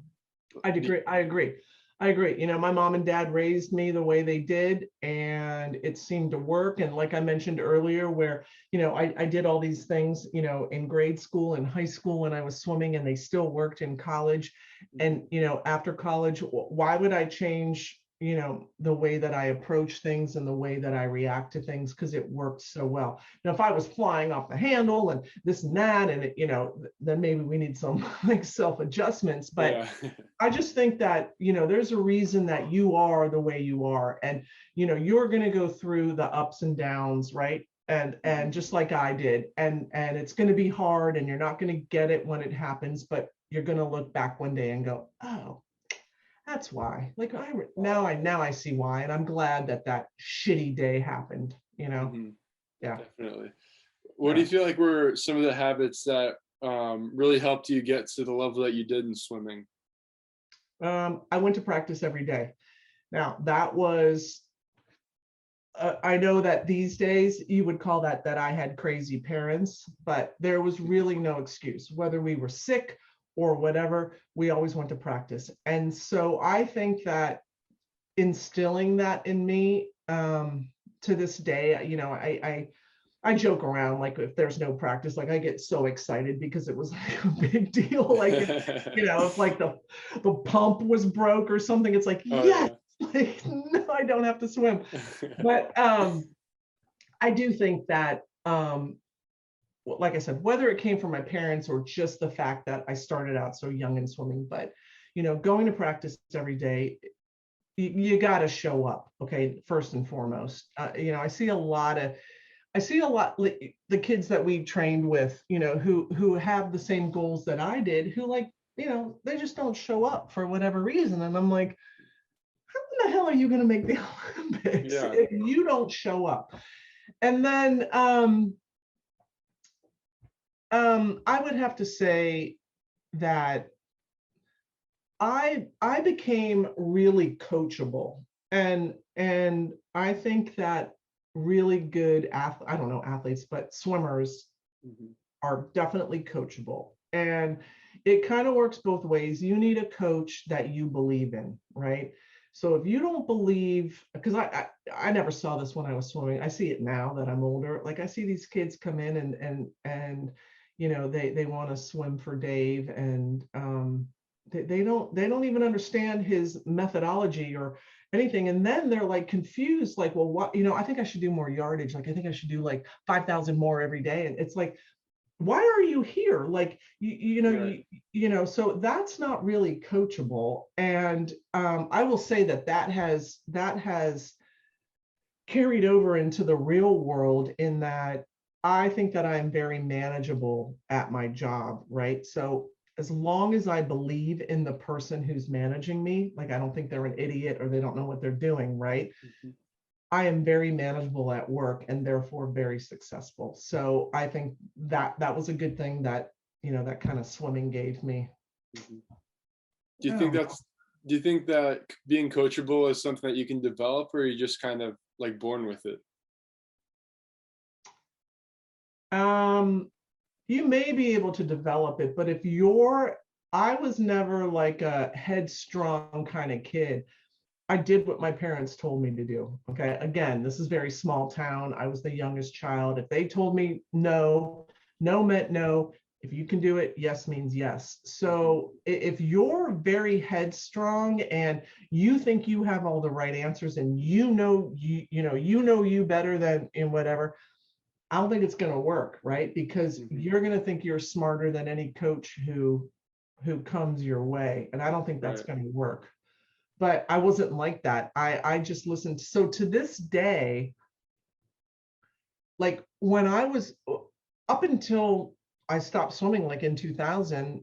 I agree. You know, my mom and dad raised me the way they did, and it seemed to work. And like I mentioned earlier, where, you know, I did all these things, you know, in grade school and high school when I was swimming, and they still worked in college. And, you know, after college, why would I change, you know, the way that I approach things and the way that I react to things, because it worked so well. Now, if I was flying off the handle and this and that, and it, you know, then maybe we need some like self-adjustments. But I just think that, you know, there's a reason that you are the way you are, and, you know, you're going to go through the ups and downs, right? And just like I did, and it's going to be hard, and you're not going to get it when it happens, but you're going to look back one day and go, oh, that's why. Like now I see why, and I'm glad that shitty day happened. You know. Yeah. Definitely. What do you feel like were some of the habits that really helped you get to the level that you did in swimming? I went to practice every day. Now that was, I know that these days you would call that I had crazy parents, but there was really no excuse. Whether we were sick or whatever, we always went to practice. And so I think that instilling that in me, to this day, you know, I joke around, like if there's no practice, like I get so excited because it was like a big deal. Like, you know, if like the pump was broke or something, it's like, yes, like, no, I don't have to swim. But I do think that, like I said, whether it came from my parents or just the fact that I started out so young in swimming, but, you know, going to practice every day, you got to show up. Okay. First and foremost, you know, I see a lot, the kids that we trained with, you know, who have the same goals that I did, who, like, you know, they just don't show up for whatever reason. And I'm like, how in the hell are you going to make the Olympics if you don't show up? And then, I would have to say that I became really coachable, and I think that really good athletes, but swimmers are definitely coachable, and it kind of works both ways. You need a coach that you believe in, right? So if you don't believe, because I never saw this when I was swimming. I see it now that I'm older. Like I see these kids come in and you know, they want to swim for Dave, and they don't even understand his methodology or anything. And then they're like confused, like, well, what, you know, I think I should do more yardage. Like I think I should do like 5,000 more every day. And it's like, why are you here? Like, you know, so that's not really coachable. And I will say that has carried over into the real world, in that I think that I'm very manageable at my job, right? So as long as I believe in the person who's managing me, like I don't think they're an idiot or they don't know what they're doing, right? I am very manageable at work, and therefore very successful. So I think that was a good thing that, you know, that kind of swimming gave me. Do you think that being coachable is something that you can develop, or are you just kind of like born with it? You may be able to develop it, but I was never like a headstrong kind of kid. I did what my parents told me to do. Okay. Again, this is very small town. I was the youngest child. If they told me no, no meant no. If you can do it, yes means yes. So if you're very headstrong and you think you have all the right answers and you know you better than in whatever, I don't think it's going to work, right? Because you're going to think you're smarter than any coach who comes your way, and I don't think that's going to work. But I wasn't like that. I just listened. So to this day, like when I was up until I stopped swimming, like in 2000,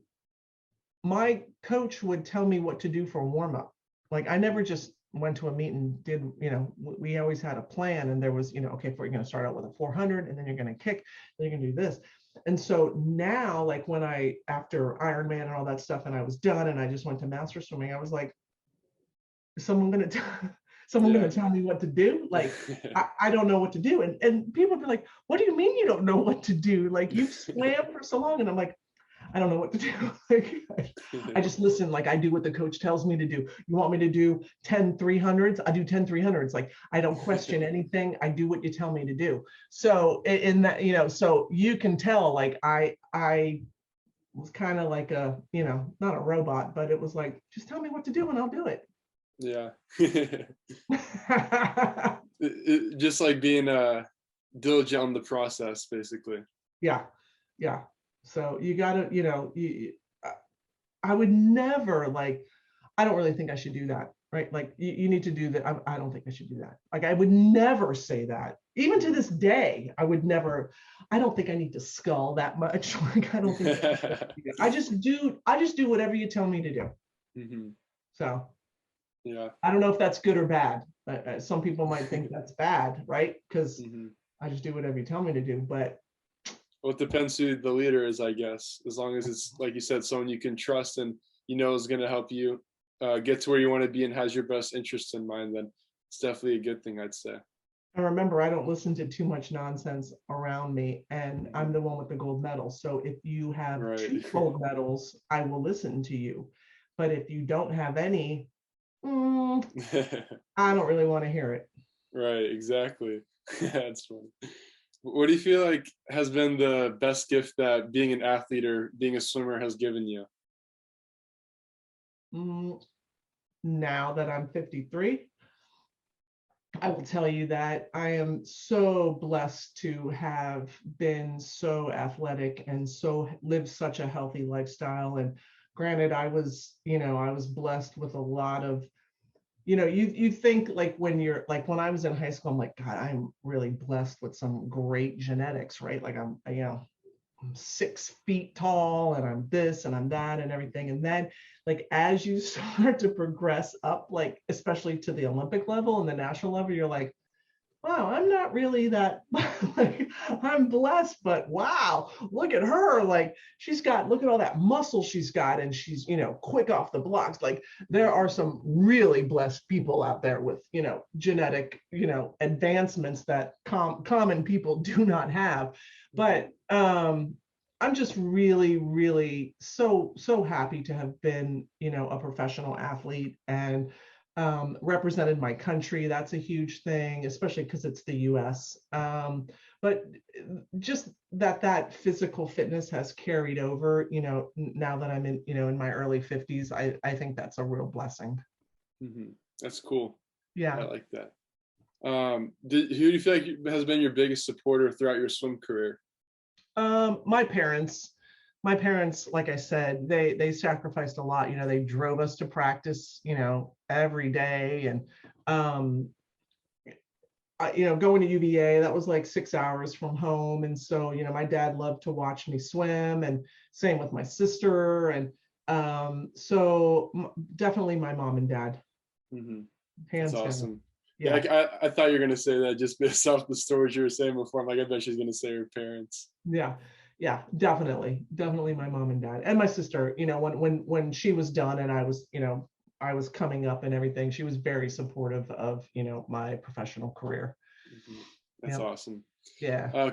my coach would tell me what to do for warm up. Like I never just went to a meet and did, we always had a plan, and there was, okay, you're going to start out with a 400 and then you're going to kick, then you're going to do this. And so now, like when after Ironman and all that stuff, and I was done and I just went to master swimming, I was like, someone going to tell me what to do? Like, I don't know what to do. And people be like, what do you mean you don't know what to do? Like you've swam for so long. And I'm like, I don't know what to do. Like, I just listen, like I do what the coach tells me to do. You want me to do 10 300s? I do 10 300s. Like I don't question anything. I do what you tell me to do. So in that, so you can tell, like I was kind of like a, not a robot, but it was like, just tell me what to do and I'll do it. Yeah. Just like being diligent on the process, basically. Yeah. So you gotta, I would never, like, I don't really think I should do that, right? Like you need to do that. I don't think I should do that. Like I would never say that. Even to this day, I don't think I need to skull that much. Like I don't think I just do whatever you tell me to do. So yeah, I don't know if that's good or bad. Some people might think that's bad, right? Because I just do whatever you tell me to do. But well, it depends who the leader is, I guess. As long as it's, like you said, someone you can trust and is going to help you get to where you want to be and has your best interests in mind, then it's definitely a good thing, I'd say. And remember, I don't listen to too much nonsense around me, and I'm the one with the gold medal. So if you have 2 gold medals, I will listen to you. But if you don't have any, I don't really want to hear it. Right, exactly. That's funny. What do you feel like has been the best gift that being an athlete or being a swimmer has given you? Now that I'm 53, I will tell you that I am so blessed to have been so athletic and so live such a healthy lifestyle. And granted, I was blessed with a lot of, you think like when I was in high school, I'm like, God, I'm really blessed with some great genetics, right? Like I'm 6 feet tall and I'm this and I'm that and everything. And then like, as you start to progress up, like, especially to the Olympic level and the national level, you're like, wow, I'm not really that, like, I'm blessed, but wow, look at her. Like look at all that muscle she's got, and she's, quick off the blocks. Like there are some really blessed people out there with, genetic, advancements that common people do not have. But I'm just really, really so happy to have been, a professional athlete and represented my country. That's a huge thing, especially because it's the US. But just that physical fitness has carried over, now that I'm in my early 50s, I think that's a real blessing. That's cool. Yeah. I like that. Who do you feel like has been your biggest supporter throughout your swim career? My parents, like I said, they sacrificed a lot. They drove us to practice, every day. And, going to UVA, that was like 6 hours from home. And so, my dad loved to watch me swim, and same with my sister. And so definitely my mom and dad. Hands That's awesome. down. Yeah, I thought you were going to say that just based off the stories you were saying before. I'm like, I bet she's going to say her parents. Yeah, definitely my mom and dad, and my sister. When she was done and I was coming up and everything, she was very supportive of my professional career. That's awesome. Yeah.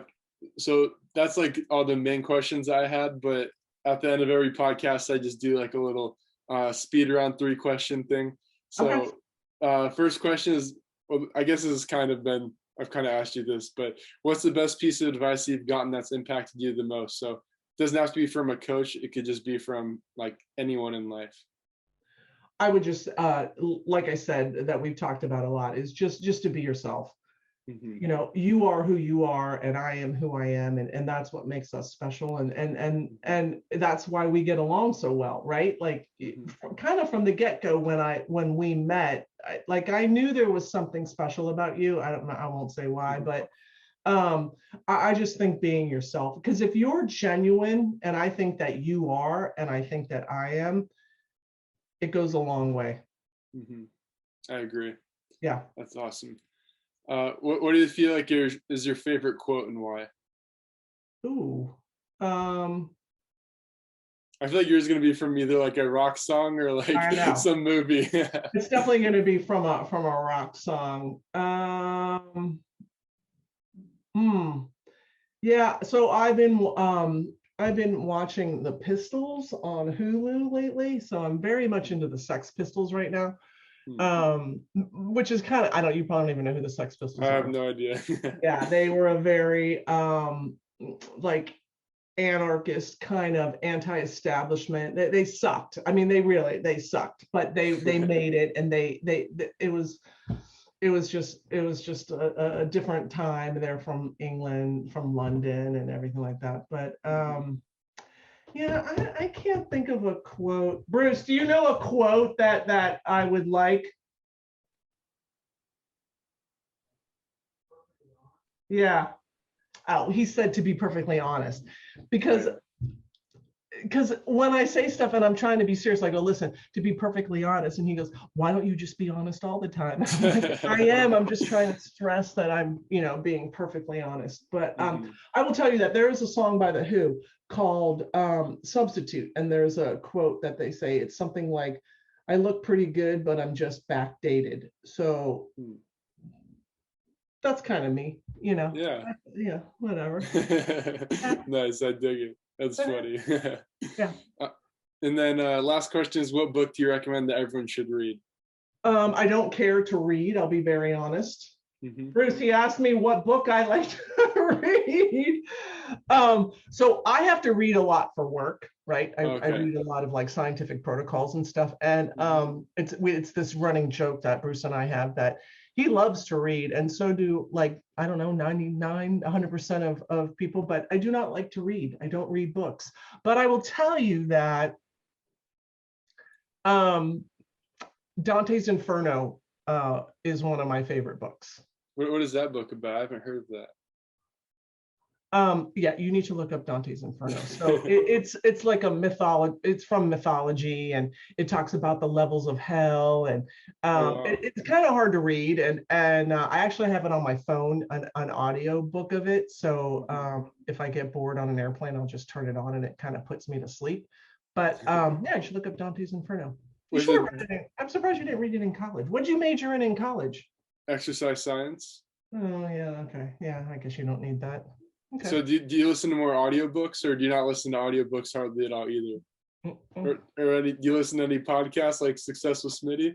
So that's like all the main questions I had, but at the end of every podcast, I just do like a little speed round 3 question thing. So First question is, well, I guess this has I've kind of asked you this, but what's the best piece of advice you've gotten that's impacted you the most? So it doesn't have to be from a coach. It could just be from like anyone in life. I would just, like I said, that we've talked about a lot, is just to be yourself. Mm-hmm. You know, you are who you are, and I am who I am, and that's what makes us special, and that's why we get along so well, right? Like, kind of from the get-go, when we met, I knew there was something special about you. I don't know, I won't say why, but I just think being yourself, because if you're genuine, and I think that you are, and I think that I am, it goes a long way. Mm-hmm. I agree. Yeah. That's awesome. What do you feel like is your favorite quote and why? Ooh. I feel like yours is gonna be from either like a rock song or like some movie. It's definitely going to be from a rock song. Yeah. So I've been watching the Pistols on Hulu lately. So I'm very much into the Sex Pistols right now. Which is kind of, you probably don't even know who the Sex Pistols are. I have no idea. Yeah, they were a very like anarchist kind of anti-establishment. They sucked. I mean, they sucked, but they made it, and it was just a different time. They're from England, from London, and everything like that. But yeah, I can't think of a quote. Bruce, do you know a quote that I would like? Yeah. Oh, he said, to be perfectly honest, because when I say stuff and I'm trying to be serious, I go, listen, to be perfectly honest. And he goes, why don't you just be honest all the time? I'm like, I am. I'm just trying to stress that I'm, being perfectly honest. But I will tell you that there is a song by The Who called Substitute. And there's a quote that they say, it's something like, I look pretty good, but I'm just backdated. So that's kind of me, Yeah. Yeah, whatever. Nice. I dig it. That's funny. Yeah. And then last question is, what book do you recommend that everyone should read? I don't care to read, I'll be very honest. Bruce, he asked me what book I like to read. So I have to read a lot for work, right? I read a lot of like scientific protocols and stuff. And it's this running joke that Bruce and I have, that he loves to read, and so do, like, I don't know, 100% of people, but I do not like to read. I don't read books. But I will tell you that Dante's Inferno is one of my favorite books. What is that book about? I haven't heard of that. Yeah, you need to look up Dante's Inferno. So it's like a mythology. It's from mythology, and it talks about the levels of hell, and it's kind of hard to read. And I actually have it on my phone, an audio book of it. So if I get bored on an airplane, I'll just turn it on, and it kind of puts me to sleep. But yeah, you should look up Dante's Inferno. I'm surprised you didn't read it in college. What did you major in college? Exercise science. Oh yeah, okay. Yeah, I guess you don't need that. Okay. So do you listen to more audiobooks, or do you not listen to audiobooks hardly at all either? Or do you listen to any podcasts like Success with Smitty?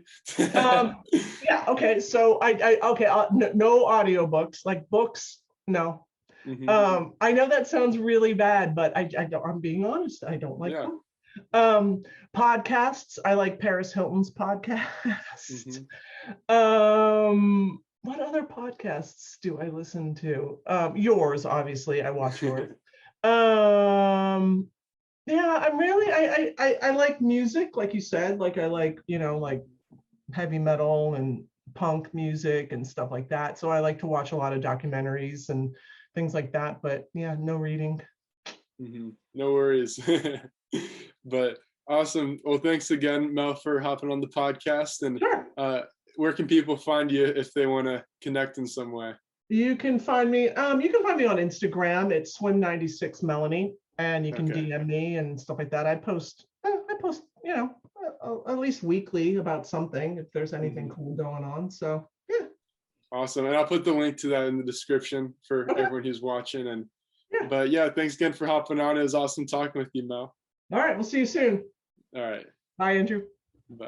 Yeah, okay. So no audiobooks, like books, no. I know that sounds really bad, but I'm being honest, I don't like them. Podcasts, I like Paris Hilton's podcast. What other podcasts do I listen to? Yours, obviously, I watch yours. Yeah, I'm really, I like music, like you said, like I like, like heavy metal and punk music and stuff like that. So I like to watch a lot of documentaries and things like that, but yeah, no reading. No worries. But awesome. Well, thanks again, Mel, for hopping on the podcast. And where can people find you if they want to connect in some way? You can find me on Instagram. It's Swim96 Melanie, and you can DM me and stuff like that. I post, at least weekly about something if there's anything cool going on. So yeah. Awesome. And I'll put the link to that in the description for everyone who's watching. And but yeah, thanks again for hopping on. It was awesome talking with you, Mel. All right, we'll see you soon. All right. Bye, Andrew. Bye.